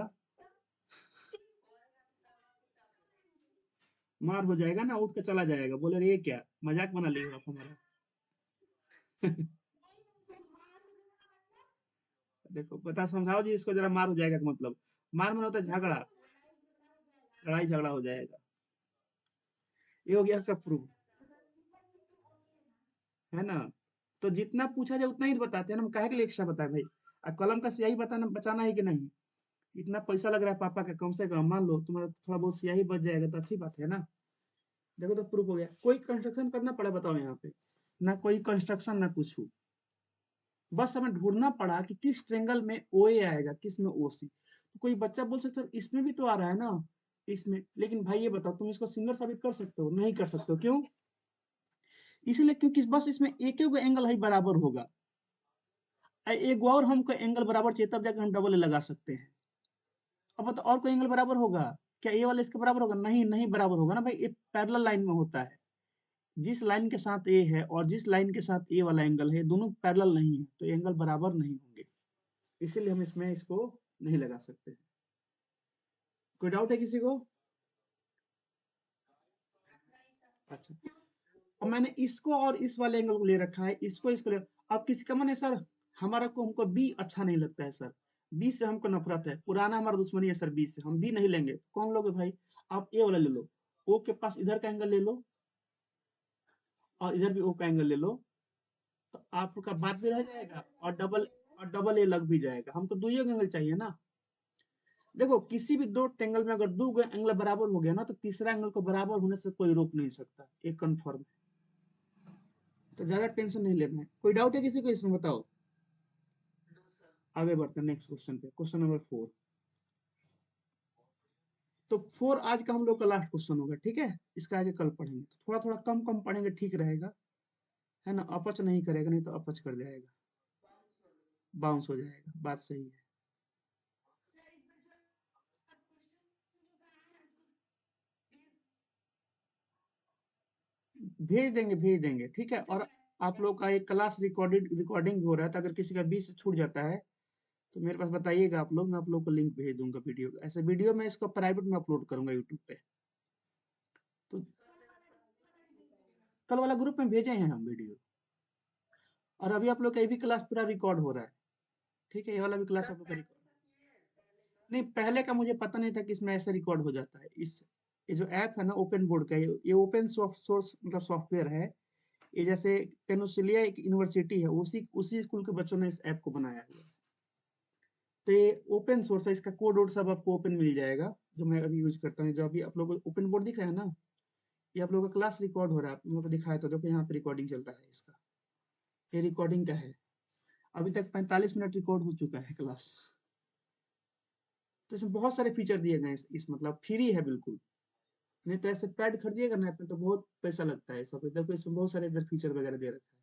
मार हो जाएगा ना, उठ के चला जाएगा, बोले ये क्या मजाक बना लिए हो आप हमारा। देखो बता, समझाओ जी इसको जरा, मार हो जाएगा का मतलब, मार में होता है झगड़ा, लड़ाई झगड़ा हो जाएगा, ये हो गया इसका प्रूफ, है ना, तो जितना पूछा जाए उतना ही बताते हैं ना, हम काहे के लिए एक्स्ट्रा बताए भाई, कलम का स्याही बताना बचाना है कि नहीं, इतना पैसा लग रहा है पापा का, कम से कम मान लो तुम्हारा थोड़ा बहुत स्याही बच जाएगा तो अच्छी बात है ना, देखो तो प्रूफ हो गया, कोई कंस्ट्रक्शन करना पड़ा बताओ यहाँ पे, ना कोई कंस्ट्रक्शन ना कुछ हो, बस हमें ढूंढना पड़ा कि किस ट्रेंगल में ओ ए आएगा, किस में ओ सी, तो कोई बच्चा बोल सकता है इसमें भी तो आ रहा है ना, इसमें, लेकिन भाई ये बताओ तुम इसको सिमिलर साबित कर सकते हो, नहीं कर सकते हो, क्यों, इसलिए क्योंकि बस इसमें एक ही एंगल ही बराबर होगा, एक और हमको एंगल बराबर चाहिए तब जाकर हम डबल ए लगा सकते हैं, अब बताओ और कोई एंगल बराबर होगा, क्या ए वाला इसके बराबर होगा, नहीं नहीं बराबर होगा ना भाई, ये पैरेलल लाइन में होता है, जिस लाइन के साथ ए है और जिस लाइन के साथ ए वाला एंगल है, दोनों पैरेलल नहीं है, तो एंगल बराबर नहीं होंगे, इसीलिए हम इसमें इसको नहीं लगा सकते। कोई डाउट है किसी को, अच्छा, और मैंने इसको और इस वाले एंगल को ले रखा है, इसको इसको ले, अब किसी का मन है सर, हमारा को हमको बी अच्छा नहीं लगता है सर, बी से हमको नफरत है, पुराना हमारा दुश्मनी है सर बी से, हम बी नहीं लेंगे, कौन लोगे भाई, आप ए वाला ले लो, ओ के पास इधर का एंगल ले लो और इधर भी ओ का एंगल ले लो, तो आपका बात भी रह जाएगा और डबल ए लग भी जाएगा, हमको दो ही एंगल चाहिए ना, देखो किसी भी दो ट्रेंगल में अगर दो एंगल बराबर हो गया ना, तो तीसरा एंगल को बराबर होने से कोई रोक नहीं सकता, एक कंफर्म है, तो ज्यादा टेंशन नहीं लेना है, कोई डाउट है किसी को इसमें बताओ, आगे बढ़ते हैं नेक्स्ट क्वेश्चन पे, क्वेश्चन नंबर 4, तो 4 आज का हम लोग का लास्ट क्वेश्चन होगा, ठीक है, इसका आगे कल पढ़ेंगे, तो थोड़ा थोड़ा कम कम पढ़ेंगे ठीक रहेगा, है ना, अपच नहीं करेगा, नहीं तो अपच कर जाएगा, बाउंस हो जाएगा, बात सही है, भेज देंगे ठीक है, और आप लोग का एक क्लास रिकॉर्डिंग हो रहा है, तो अगर किसी का बीच से छूट जाता है तो मेरे पास बताइएगा आप लोग, मैं आप लोग को लिंक भेज दूंगा वीडियो का, ऐसे वीडियो मैं इसको प्राइवेट में अपलोड करूंगा यूट्यूब पे, तो कल वाला ग्रुप में भेजे हैं हम वीडियो, और अभी आप लोग का ये भी क्लास पूरा रिकॉर्ड हो रहा है, ठीक है, ये वाला भी क्लास आप लोग का रिकॉर्ड, नहीं पहले का मुझे पता नहीं था कि इसमें ऐसे रिकॉर्ड हो जाता है, इस ये जो ऐप है ना ओपन बोर्ड का, ये ओपन सोर्स मतलब सॉफ्टवेयर है, ये जैसे पेनुसिलिया एक यूनिवर्सिटी है, उसी उसी स्कूल के बच्चों ने इस ऐप को बनाया हुआ है। तो ये ओपन सोर्स है, इसका कोड वोड सब आपको ओपन मिल जाएगा, जो मैं अभी यूज करता हूँ। जो अभी आप लोगों को ओपन बोर्ड दिख रहा है ना, ये आप लोगों का क्लास रिकॉर्ड हो रहा है, आप लोगों को दिखाया तो देखो यहाँ पे रिकॉर्डिंग चल रहा है इसका, ये रिकॉर्डिंग का है। अभी तक 45 मिनट रिकॉर्ड हो चुका है क्लास। तो इसमें बहुत सारे फीचर दिए गए हैं, इस मतलब फ्री है बिल्कुल। नहीं तो ऐसे पैड खरीदिएगा ना ऐप में तो बहुत पैसा लगता है सब। देखो इसमें बहुत सारे इधर फीचर वगैरह दे रखा है,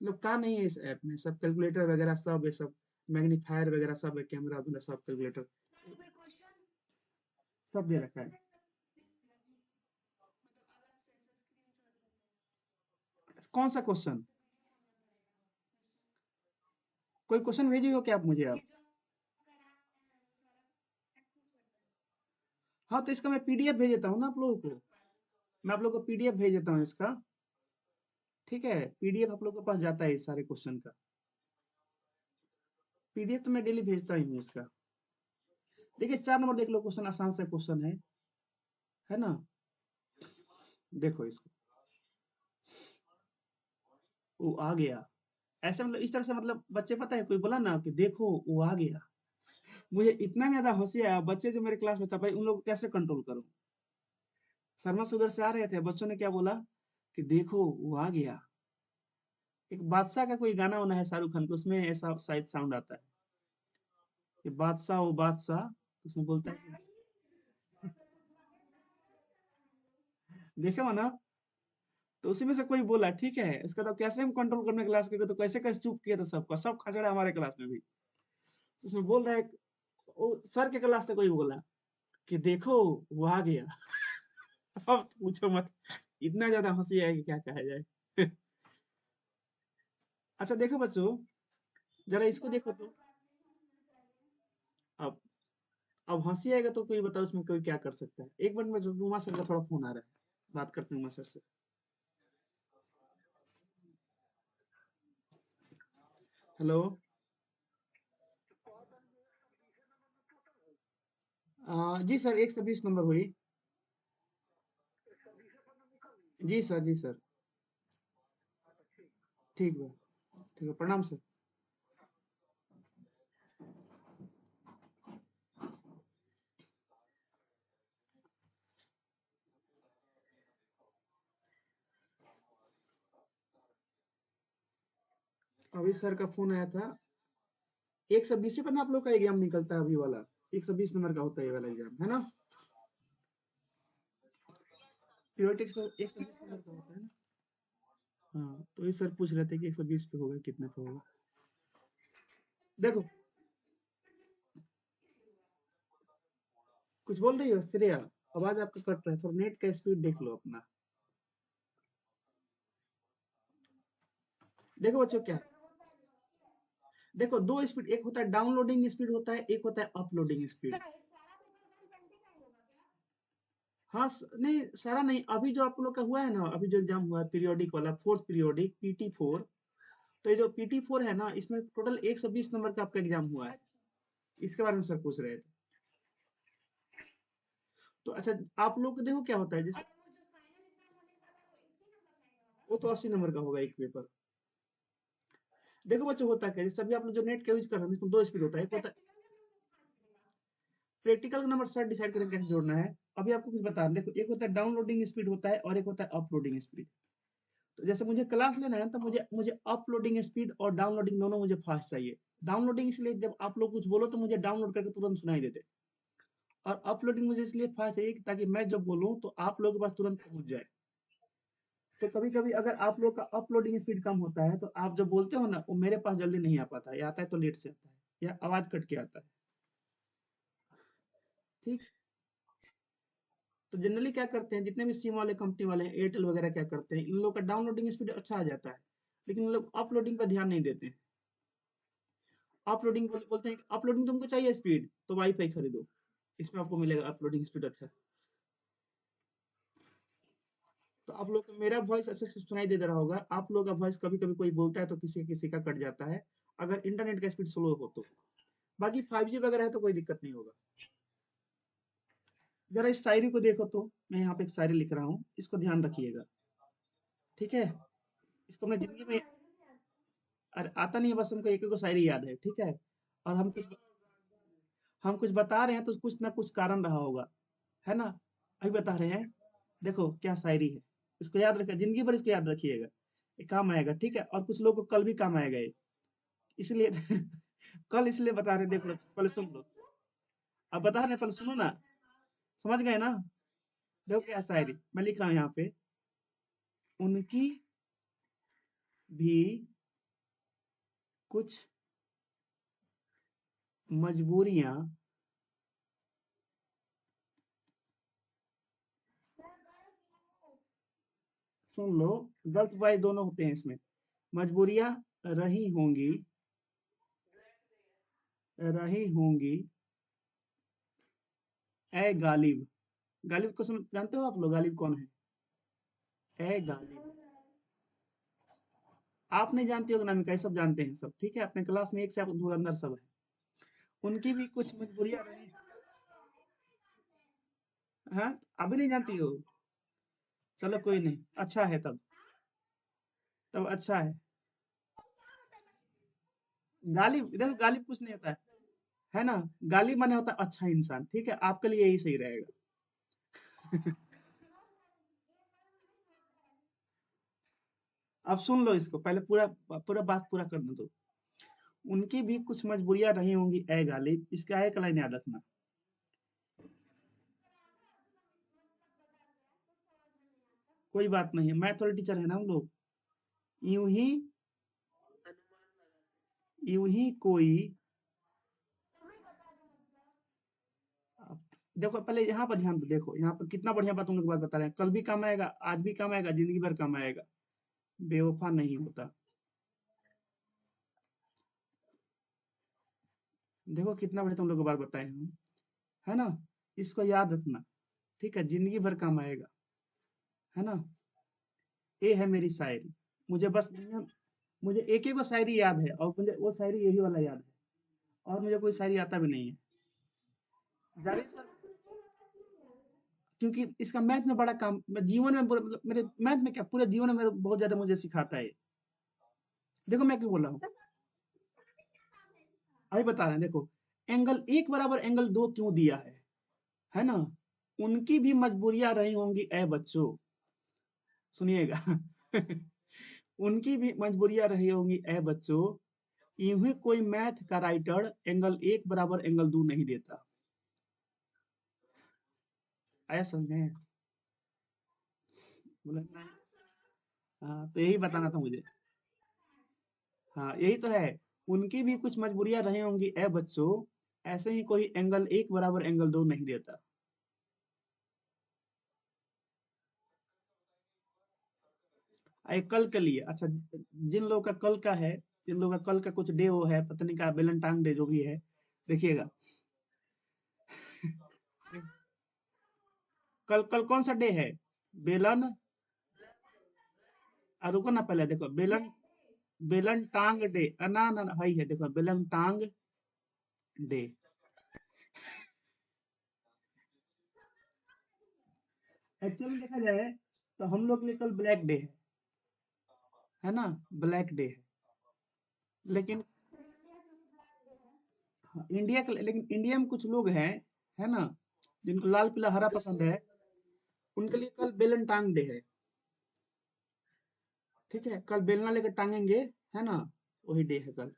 मतलब काम नहीं है इस ऐप में, सब कैलकुलेटर वगैरह सब, ये सब मैग्नीफायर वगैरह सब है, कैमरा वगैरह सब, कैलकुलेटर सब दे रखा है। कौन सा क्वेश्चन? कोई क्वेश्चन भेजी हो क्या आप मुझे आप? हाँ तो इसका मैं पीडीएफ भेज देता हूँ ना आप लोगों को, मैं आप लोगों को पीडीएफ भेज देता हूँ इसका। ठीक है, पीडीएफ आप लोगों के पास जाता है इस सारे क्वेश्चन का, पीडीएफ तो मैं डेली भेजता ही हूँ इसका। देखिए 4 नंबर देख लो, क्वेश्चन आसान सा क्वेश्चन है ना? देखो इसको, वो आ गया, ऐसे मतलब इस तरह से, मतलब बच्चे, पता है कोई बोला ना कि देखो वो आ गया, मुझे इतना ज्यादा हंसी आया। बच्चे जो मेरे क्लास में था भाई, उन लोग को कैसे कंट्रोल करूं। शर्मा से उधर से आ रहे थे, बच्चों ने क्या बोला कि देखो वो आ गया। एक बादशाह का कोई गाना वाना है शाहरुख खान का, उसमें ऐसा शायद साउंड आता है कि बादशाह ओ बादशाह, तो उसमें बोलता है कि देखे हो ना। तो उसी में से कोई बोला, ठीक है, इसका तो कैसे हम कंट्रोल करने क्लास के, तो कैसे कैसे चुप किया था सबका, सब खचड़ा हमारे क्लास में भी। तो उसमें बोल रहा है, वो सर के क्लास से कोई बोला कि देखो वो आ गया। अब पूछो मत, इतना ज्यादा हंसी है कि क्या कहा जाए। अच्छा देखो बच्चों, जरा इसको देखो तो, अब अब हंसी आएगा तो कोई बताओ इसमें कोई क्या कर सकता है। एक मिनट में, जो उमा सर का थोड़ा फोन आ रहा है, बात करते हैं उमा सर से। हेलो। जी सर, 120 नंबर हुई। जी सर, जी सर। ठीक है, ठीक है, प्रणाम सर। अभी सर का फोन आया था। 120 पर ना आप लोग का एग्जाम निकलता है अभी वाला, 120 नंबर का होता है ये वाला एग्जाम, है ना? पीरियोडिक 120 नंबर का होता है ना? हाँ तो ये सर पूछ रहे थे कि 120 पे होगा, कितने पे होगा। देखो, कुछ बोल रही हो श्रेया? आवाज आपका कट रहा है, थोड़ा नेट का स्पीड देख लो अपना। देखो बच्चों क्या है, देखो दो स्पीड, एक होता है डाउनलोडिंग स्पीड होता है, एक होता है अपलोडिंग स्पीड। हाँ नहीं सारा नहीं, अभी जो आप लोग का हुआ है ना, अभी जो एग्जाम हुआ है पीरियोडिक वाला, फोर्थ पीरियोडिक PT4, तो ये जो PT4 है ना, इसमें टोटल 120 नंबर का आपका एग्जाम हुआ है। इसके बारे में सर पूछ रहे थे। तो अच्छा, आप लोग को देखो क्या होता है, जैसे वो तो 80 नंबर का होगा एक पेपर। देखो बच्चों होता क्या है, जैसे अभी आप लोग जो नेट का यूज कर रहे हैं, इसमें दो स्पीड होता है, एक होता है प्रैक्टिकल का नंबर, सर डिसाइड करें कैसे जोड़ना है। अभी आपको कुछ बता रहे हैं, देखो एक होता है डाउनलोडिंग स्पीड होता है, और एक होता है अपलोडिंग स्पीड। तो जैसे मुझे क्लास लेना है तो मुझे मुझे अपलोडिंग स्पीड और डाउनलोडिंग दोनों मुझे फास्ट चाहिए। डाउनलोडिंग इसलिए, जब आप लोग कुछ बोलो तो मुझे डाउनलोड करके तुरंत सुनाई देते, और अपलोडिंग मुझे इसलिए फास्ट चाहिए ताकि मैं जब बोलूँ तो आप लोगों के पास तुरंत पहुंच जाए। तो कभी कभी अगर आप लोग का अपलोडिंग स्पीड कम होता है, तो आप जब बोलते हो ना, वो मेरे पास जल्दी नहीं आ पाता है, या आता है तो लेट से आता है, या आवाज कट के आता है। ठीक। तो जनरली क्या करते हैं, जितने भी सिम वाले कंपनी वाले हैं, एयरटेल वगैरह, क्या करते हैं, इन लोग का डाउनलोडिंग स्पीड अच्छा आ जाता है, लेकिन इन लोग अपलोडिंग पर ध्यान नहीं देते हैं। अपलोडिंग बोलते हैं कि अपलोडिंग तुमको चाहिए स्पीड, तो वाईफाई खरीदो, इसमें आपको मिलेगा अपलोडिंग स्पीड अच्छा। तो आप लोग को मेरा वॉइस अच्छे से सुनाई दे रहा होगा, आप लोग का वॉइस कभी कभी कोई बोलता है तो किसी किसी का कट जाता है, अगर इंटरनेट का स्पीड स्लो हो तो। बाकी 5G वगैरह है तो कोई दिक्कत नहीं होगा। जरा इस शायरी को देखो तो, मैं यहाँ पे एक शायरी लिख रहा हूँ, इसको ध्यान रखिएगा। ठीक है, इसको हमने जिंदगी में, अरे आता नहीं है, बस हमको एक एक शायरी याद है, ठीक है। और हम कुछ बता रहे हैं तो कुछ ना कुछ कारण रहा होगा, है ना। अभी बता रहे हैं, देखो क्या शायरी है। इसको याद रखिए, जिंदगी भर इसको याद रखिएगा, ये काम आएगा, ठीक है। और कुछ लोगों को कल भी काम आएगा ये, इसलिए कल इसलिए बता रहे, देख लो पहले सुन लो। अब बता रहे हैं, पहले सुनो ना, समझ गए ना। देखो क्या शायरी मैं लिख रहा हूँ यहाँ पे। उनकी भी कुछ मजबूरियां, सुन लो, गर्ल्स बॉयज दोनों होते हैं इसमें। मजबूरियां रही होंगी, रही होंगी ए गालिब। गालिब को जानते हो आप लोग, गालिब कौन है? ए गालिब, आप नहीं जानते हो अनामिका, ये सब जानते हैं सब, ठीक है। अपने क्लास में एक से आप धुरंधर सब है। उनकी भी कुछ मजबूरियां रही। हाँ, अभी नहीं जानती हो? चलो कोई नहीं, अच्छा है तब, तब अच्छा है। गालिब देखो, गालिब कुछ नहीं होता है ना। गालिब माने होता है अच्छा इंसान, ठीक है, आपके लिए यही सही रहेगा। अब सुन लो इसको, पहले पूरा पूरा बात पूरा करने दो। उनकी भी कुछ मजबूरियां रही होंगी ए गालिब, इसका एक लाइन याद रखना। कोई बात नहीं है, मैथ वाले टीचर है ना हम लोग। यूं ही, यूं ही कोई, देखो पहले यहाँ पर ध्यान दो, देखो यहाँ पर कितना बढ़िया बात तुम लोग बात बता रहे हैं, कल भी काम आएगा, आज भी काम आएगा, जिंदगी भर काम आएगा। बेवफा नहीं होता। देखो कितना बढ़िया तुम लोग को बात बताए हम, है ना। इसको याद रखना, ठीक है, जिंदगी भर काम आएगा, है ना। ये है मेरी शायरी। मुझे बस मुझे एक एक शायरी याद है, और मुझे वो शायरी यही वाला याद है, और मुझे कोई शायरी आता भी नहीं है। जावेद सर, क्योंकि इसका मैथ में बड़ा काम, जीवन में मतलब मेरे मैथ में क्या, पूरे जीवन में मेरे बहुत ज्यादा मुझे सिखाता है। देखो मैं क्यों बोल रहा हूँ, अभी बता रहे हैं, देखो। एंगल एक बराबर एंगल दो क्यों दिया है ना। उनकी भी मजबूरियां रही होंगी ए बच्चों, सुनिएगा। उनकी भी मजबूरियां रही होंगी ए बच्चों, यूं ही कोई मैथ का राइटर एंगल एक बराबर एंगल दो नहीं देता। आया समझ में? बोला नहीं। हाँ, तो यही बताना था मुझे। हाँ यही तो है। उनकी भी कुछ मजबूरियां रही होंगी ए बच्चों, ऐसे ही कोई एंगल एक बराबर एंगल दो नहीं देता। कल के लिए, अच्छा, जिन लोगों का कल का है, जिन लोगों का कल का कुछ डे वो है, पता नहीं का वेलेंटाइन डे जो भी है, देखिएगा। कल कल कौन सा डे है? बेलन, रुको ना, पहले देखो, बेलन, बेलन टांग डे, ना ना ना, वही है, देखो बेलन टांग डे। एक्चुअली देखा जाए तो हम लोग के लिए कल ब्लैक डे है ना, ब्लैक डे है। लेकिन हाँ, इंडिया के, लेकिन इंडिया में कुछ लोग हैं, है ना, जिनको लाल पीला हरा पसंद है, उनके लिए कल बेलन डे है, ठीक है। कल बेलना लेकर टांगेंगे, है ना, वही डे है कल।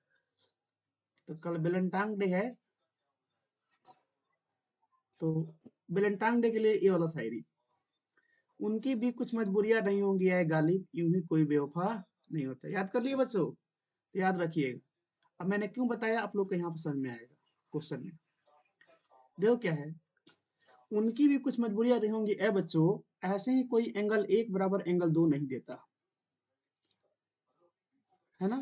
तो कल बेलन डे है, तो बेलन डे के लिए ये वाला शायरी। उनकी भी कुछ मजबूरियां नहीं होंगी है गालिब, यूं ही कोई बेवफा नहीं होता। याद कर लिए बच्चों, तो याद रखिएगा। अब मैंने क्यों बताया, आप लोग को यहाँ पर समझ में आएगा क्वेश्चन में। देखो क्या है, उनकी भी कुछ मजबूरियां रही होंगी ए बच्चों, ऐसे ही कोई एंगल एक बराबर एंगल दो नहीं देता, है ना।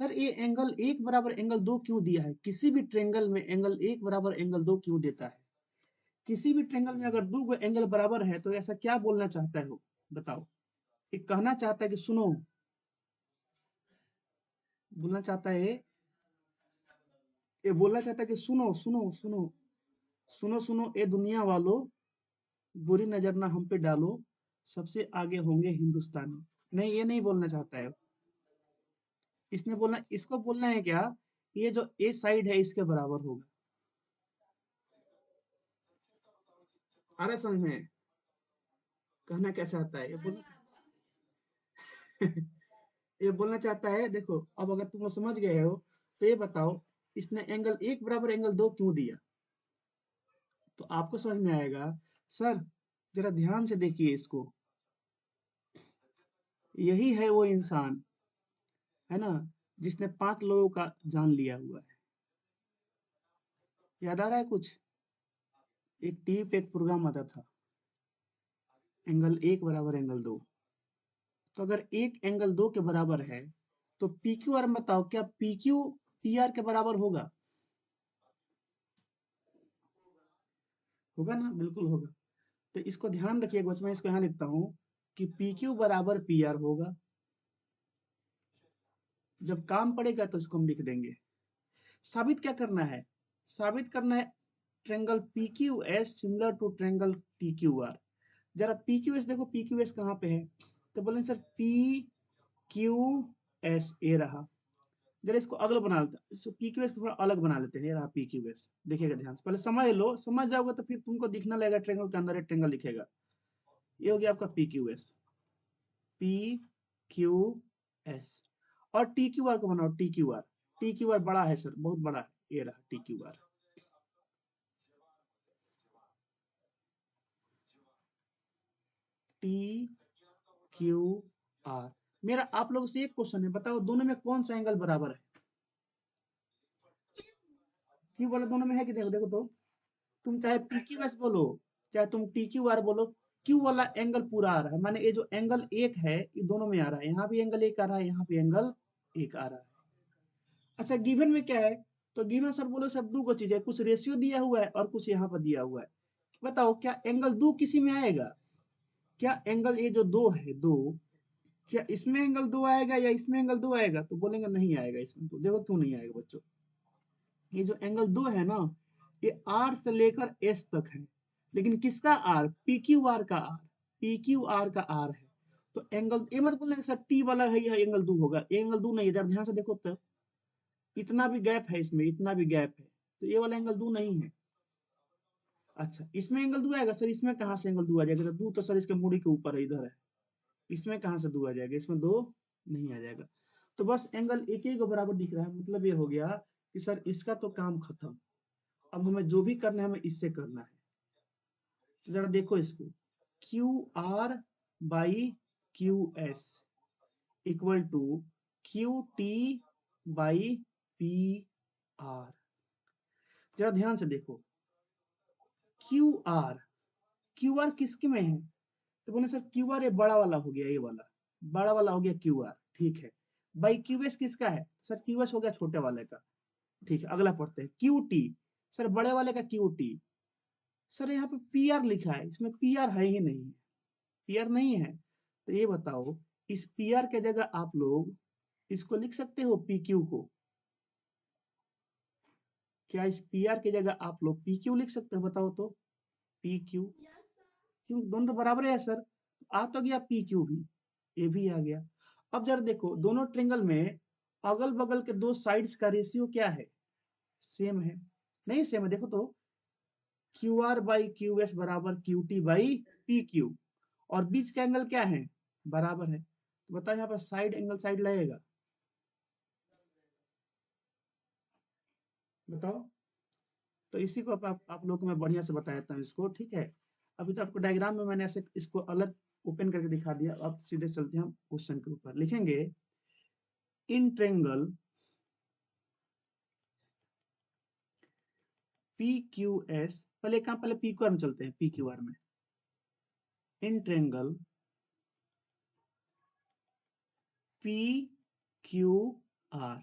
सर ये एंगल एक बराबर एंगल दो क्यों दिया है, किसी भी ट्रेंगल में एंगल एक बराबर एंगल दो क्यों देता है? किसी भी ट्रेंगल में अगर दो एंगल बराबर है तो ऐसा क्या बोलना चाहता है वो, बताओ। ये कहना चाहता है कि सुनो, बोलना चाहता है, ये बोलना चाहता है कि सुनो सुनो सुनो, सुनो सुनो ए दुनिया वालों, बुरी नजर ना हम पे डालो, सबसे आगे होंगे हिंदुस्तानी। नहीं, ये नहीं बोलना चाहता है। इसने बोलना, इसको बोलना है क्या, ये जो ए साइड है इसके बराबर होगा। आ रहा है समझ में? कहना क्या चाहता है ये बोल ये बोलना चाहता है, देखो अब अगर तुम लोग समझ गए हो तो ये बताओ, इसने एंगल एक बराबर एंगल दो क्यों दिया? तो आपको समझ में आएगा। सर जरा ध्यान से देखिए इसको, यही है वो इंसान, है ना, जिसने 5 लोगों का जान लिया हुआ है। याद आ रहा है कुछ? एक टीवी पे एक प्रोग्राम आता था, एंगल एक बराबर एंगल दो। तो अगर एक एंगल दो के बराबर है तो पी क्यू आर में बताओ क्या पी क्यू पी आर के बराबर होगा? होगा ना, बिल्कुल होगा। तो इसको ध्यान रखिए, बस मैं इसको यहाँ लिखता हूँ कि पी क्यू बराबर पी आर होगा। जब काम पड़ेगा तो इसको हम लिख देंगे। साबित क्या करना है? साबित करना है triangle P Q S similar to triangle T Q R. जरा पी क्यू एस देखो, पी क्यू एस कहाँ पे है? तो बोलेंगे सर पी क्यू एस ए रहा। जरा इसको अलग बना लेते हैं, इसको पी क्यू एस को थोड़ा अलग बना लेते हैं। ये रहा पी क्यू एस, देखिएगा ध्यान से, पहले समझ लो, समझ जाओगे तो फिर तुमको दिखना लगेगा ट्रेंगल के अंदर एक ट्रेंगल दिखेगा। ये हो गया आपका P Q S, P Q S. और टी क्यू आर को बनाओ, T Q are. T Q are बड़ा है सर, बहुत बड़ा है, ये रहा T Q are. T Q are. मेरा आप लोगों से एक क्वेश्चन है, बताओ दोनों में कौन सा एंगल बराबर है? क्यों बोलो दोनों में है कि, देखो देखो तो, तुम चाहे पी क्यू एस बोलो चाहे तुम टी क्यू आर बोलो, क्यू वाला एंगल पूरा आ रहा है, माने ये जो एंगल एक है ये दोनों में आ रहा है, यहाँ भी एंगल एक आ रहा है, यहाँ भी एंगल एक आ रहा है। अच्छा गिवन में क्या है? तो गिवन सर बोलो सर दो को चीज है, कुछ रेशियो दिया हुआ है और कुछ यहाँ पर दिया हुआ है। बताओ क्या एंगल दो किसी में आएगा? क्या एंगल ये जो दो है दो, क्या इसमें एंगल दो आएगा या इसमें एंगल दो आएगा? तो बोलेंगे नहीं आएगा इसमें। तो देखो क्यों नहीं आएगा बच्चों, ये जो एंगल दो है ना, ये आर से लेकर एस तक है, लेकिन किसका आर? पी क्यू आर का आर, पी क्यू आर का आर है। तो एंगल ये मत बोलना सर टी वाला है यह एंगल दो होगा, ये एंगल दो नहीं है। जरा ध्यान से देखो तो, इतना भी गैप है इसमें, इतना भी गैप है, तो ये वाला एंगल दो नहीं है। अच्छा इसमें एंगल दो आएगा सर, इसमें कहाँ से एंगल दो आ जाएगा? दो तो सर इसके मूड़ी के ऊपर है, इधर है, इसमें कहाँ से दो आ जाएगा? इसमें दो नहीं आ जाएगा। तो बस एंगल एक ही को बराबर दिख रहा है, मतलब ये हो गया कि सर इसका तो काम खत्म, अब हमें जो भी करना है हमें इससे करना है। तो जरा देखो इसको, Q R by Q S equal to Q T by P R. जरा ध्यान से देखो, क्यू आर, क्यू आर किसके में है? तो बोले सर क्यू आर ये बड़ा वाला हो गया, ये वाला बड़ा वाला हो गया क्यू आर, ठीक है। बाई क्यू एस किसका है? सर क्यू एस हो गया छोटे वाले का, ठीक है। अगला पढ़ते हैं क्यू टी, सर बड़े वाले का क्यू टी। सर यहाँ पे पी आर लिखा है, इसमें पी आर है ही नहीं, पी आर नहीं है। तो ये बताओ, इस पी आर के जगह आप लोग इसको लिख सकते हो पी क्यू को? क्या इस पी आर की जगह आप लोग पी क्यू लिख सकते हो? बताओ तो, पी क्यू, क्यों दोनों तो बराबर है सर। आ तो गया पी क्यू भी, ये भी आ गया। अब जरा देखो दोनों ट्रेंगल में अगल बगल के दो साइड्स का रेशियो क्या है? सेम है, नहीं सेम है? देखो तो, Q R by Q S बराबर Q T by P Q, और बीच का एंगल क्या है? बराबर है। तो बताओ यहाँ पर साइड एंगल साइड लगेगा? बताओ। तो इसी को आप लोग को मैं बढ़िया से बताता हूँ इसको, ठीक है। अभी तो आपको डायग्राम में मैंने ऐसे इसको अलग ओपन करके दिखा दिया, अब सीधे चलते हैं हम क्वेश्चन के ऊपर। लिखेंगे in triangle P Q S, पहले कहाँ, पहले पी क्यू आर में चलते हैं, पी क्यू आर में। In triangle P Q R,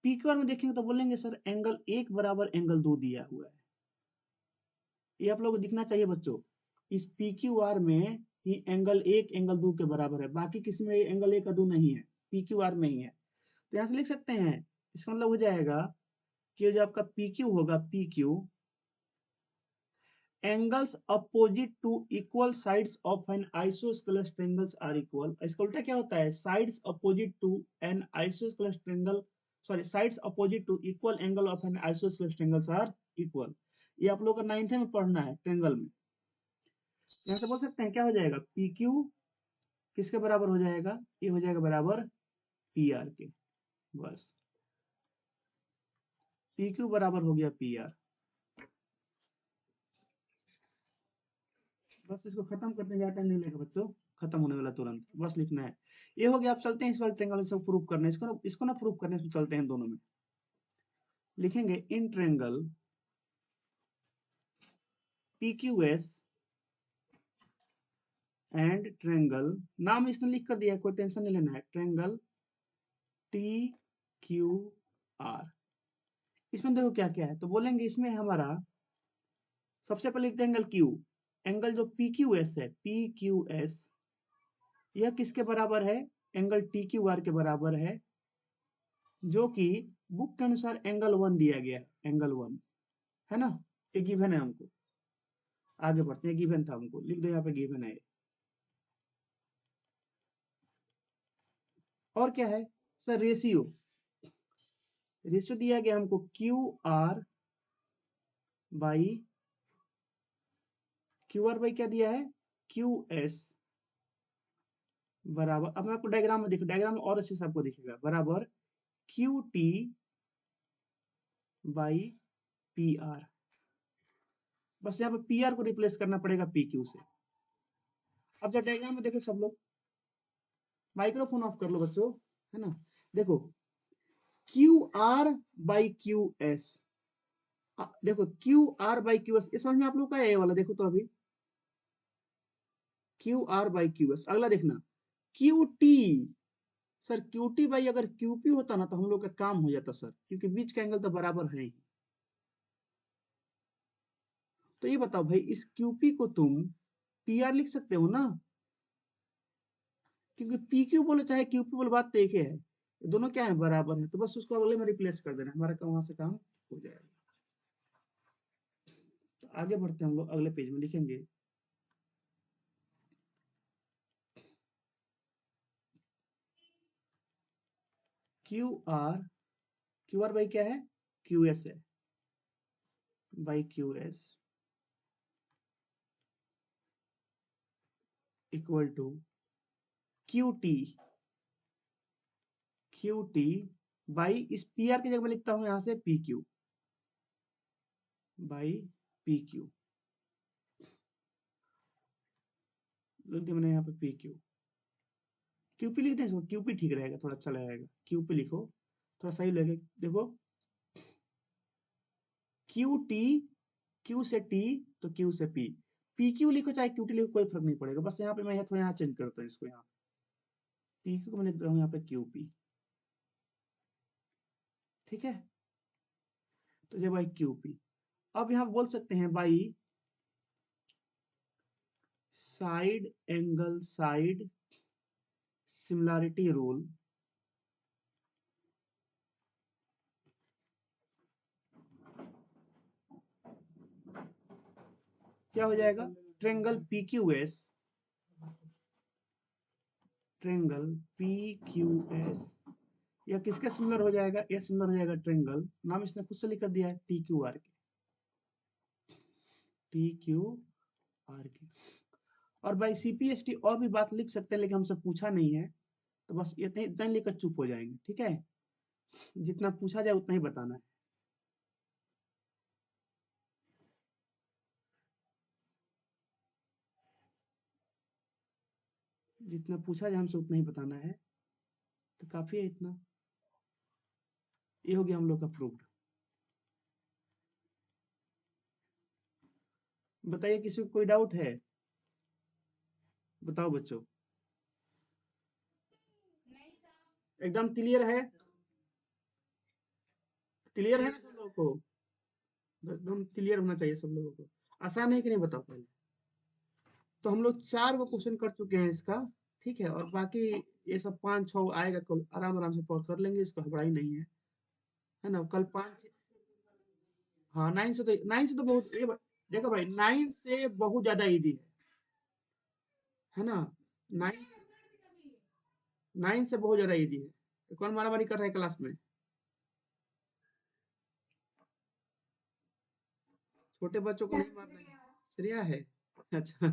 P Q R में देखेंगे तो बोलेंगे सर एंगल एक बराबर एंगल दो दिया हुआ है, ये आप लोगों को दिखना चाहिए बच्चों। इस पी क्यू आर में ही एंगल एक एंगल दो के बराबर है, बाकी किसी में एंगल एक का दो नहीं है, पी क्यू आर में ही है। तो यहाँ से लिख सकते हैं, इसका मतलब हो जाएगा कि जो आपका पी क्यू होगा, P Q angles opposite to equal sides of an isosceles triangles are equal. इसका उल्टा क्या होता है? Sides opposite to an isosceles triangle, sorry, sides opposite to equal angle of an isosceles triangles are equal. ये आप लोगों को 9th में पढ़ना है ट्रायंगल में। यहाँ से बोल सकते हैं क्या हो जाएगा? पी क्यू किसके बराबर हो जाएगा? ये हो जाएगा बराबर पी आर के। बस पी क्यू बराबर हो गया पी आर। बस इसको खत्म करते हैं, ज्यादा टाइम नहीं लगेगा बच्चों, खत्म होने वाला तुरंत, बस लिखना है। ये हो गया। आप चलते हैं इस वाले ट्रायंगल से प्रूव करने, इसको ना प्रूव करने से चलते हैं दोनों में। लिखेंगे in triangle P Q S and triangle, नाम इसने लिख कर दिया है, कोई टेंशन नहीं लेना है, ट्रायंगल टी क्यू आर। इसमें देखो क्या क्या है, तो बोलेंगे इसमें हमारा सबसे पहले लिखते हैं एंगल क्यू। एंगल जो पी क्यू एस है, पी क्यू एस, यह किसके बराबर है? एंगल टी क्यू आर के बराबर है, जो कि बुक के अनुसार एंगल 1 दिया गया है, एंगल 1 है ना। ये गिवन है हमको। आगे बढ़ते हैं, गिवन था हमको, लिख दो यहाँ पे गिवन है। और क्या है सर? रेशियो। रेशियो दिया गया हमको क्यू आर बाई क्या दिया है? क्यू एस बराबर, अब मैं आपको डायग्राम में देखो, डायग्राम में और अच्छे से आपको दिखेगा, बराबर Q T by P are. बस यहाँ पे पी आर को रिप्लेस करना पड़ेगा पी क्यू से। अब जब डायग्राम में देखो सब लोग, माइक्रोफोन ऑफ कर लो बच्चों, है ना। देखो Q R by Q S, देखो Q R by Q S, ये समझ में आप लोग का है? ये वाला देखो तो अभी Q R by Q S. अगला देखना Q T. Sir Q T by अगर क्यू पी होता ना तो हम लोग का काम हो जाता सर, क्योंकि बीच का एंगल तो बराबर है ही। तो ये बताओ भाई, इस क्यूपी को तुम पी आर लिख सकते हो ना, क्योंकि पी क्यू बोले चाहे क्यूपी बोले, बात तो एक ही है, ये दोनों क्या है? बराबर है। तो बस उसको अगले में रिप्लेस कर देना, हमारा काम वहां से काम हो जाएगा। तो आगे बढ़ते हैं हम लोग, अगले पेज में लिखेंगे क्यू आर बाई क्या है? क्यू एस है, by Q S equal to Q T by, इस पी आर की जगह में लिखता हूं यहां से P Q by P Q. लिख दिया मैंने यहाँ पे पी क्यू। क्यूपी लिख दें, क्यूपी ठीक रहेगा, थोड़ा अच्छा रहेगा, क्यूपी लिखो, थोड़ा सही लगेगा। देखो क्यू टी, क्यू से टी तो क्यू से पी, पी क्यू लिखो चाहे क्यू टी लिखो, कोई फर्क नहीं पड़ेगा। बस यहाँ पे मैं थोड़ा यहाँ चेंज करता हूँ इसको, यहाँ पी क्यू को मैं लिख रहा हूँ यहाँ पे क्यू पी, ठीक है। तो ये बाई क्यू पी। अब यहाँ बोल सकते हैं by side angle side similarity rule, क्या हो जाएगा? Triangle P Q S, triangle P Q S, या किसका सिमिलर हो जाएगा? ये सिमिलर हो जाएगा ट्रेंगल, नाम इसने खुद से लिख कर दिया है टी क्यू आर के, टी क्यू आर के। और बाई सीपीएसटी और भी बात लिख सकते हैं, लेकिन हमसे पूछा नहीं है, तो बस इतने इतना ही लिखकर चुप हो जाएंगे, ठीक है। जितना पूछा जाए उतना ही बताना है। जितना पूछा जाए हमसे उतना ही बताना है, तो काफी है इतना। ये हो गया हम लोग का प्रूव्ड। बताइए किसी को कोई डाउट है? बताओ बच्चों, एकदम क्लियर है? क्लियर है ना सब लोगों को? एकदम क्लियर होना चाहिए सब लोगों को। आसान है कि नहीं बताओ पहले। तो हम लोग 4 गो क्वेश्चन कर चुके हैं इसका, ठीक है। और बाकी ये सब 5-6 आएगा, कल आराम आराम से पढ़ कर लेंगे, इसको घबराई नहीं है ना। कल 5, हाँ 9 से तो बहुत ये देखो भाई 9 से बहुत ज्यादा इजी है ना। 9 9 से बहुत ज्यादा इजी है। तो कौन मारामारी कर रहा है क्लास में? छोटे बच्चों को नहीं मारना है। श्रेया है। अच्छा।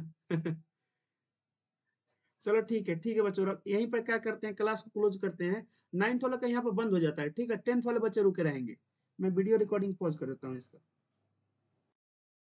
चलो ठीक है बच्चों, यहीं पर क्या करते हैं, क्लास को क्लोज करते हैं। 9th वाला का यहाँ पर बंद हो जाता है, ठीक है। 10th वाले बच्चे रुके रहेंगे। मैं वीडियो रिकॉर्डिंग पॉज कर देता हूँ इसका।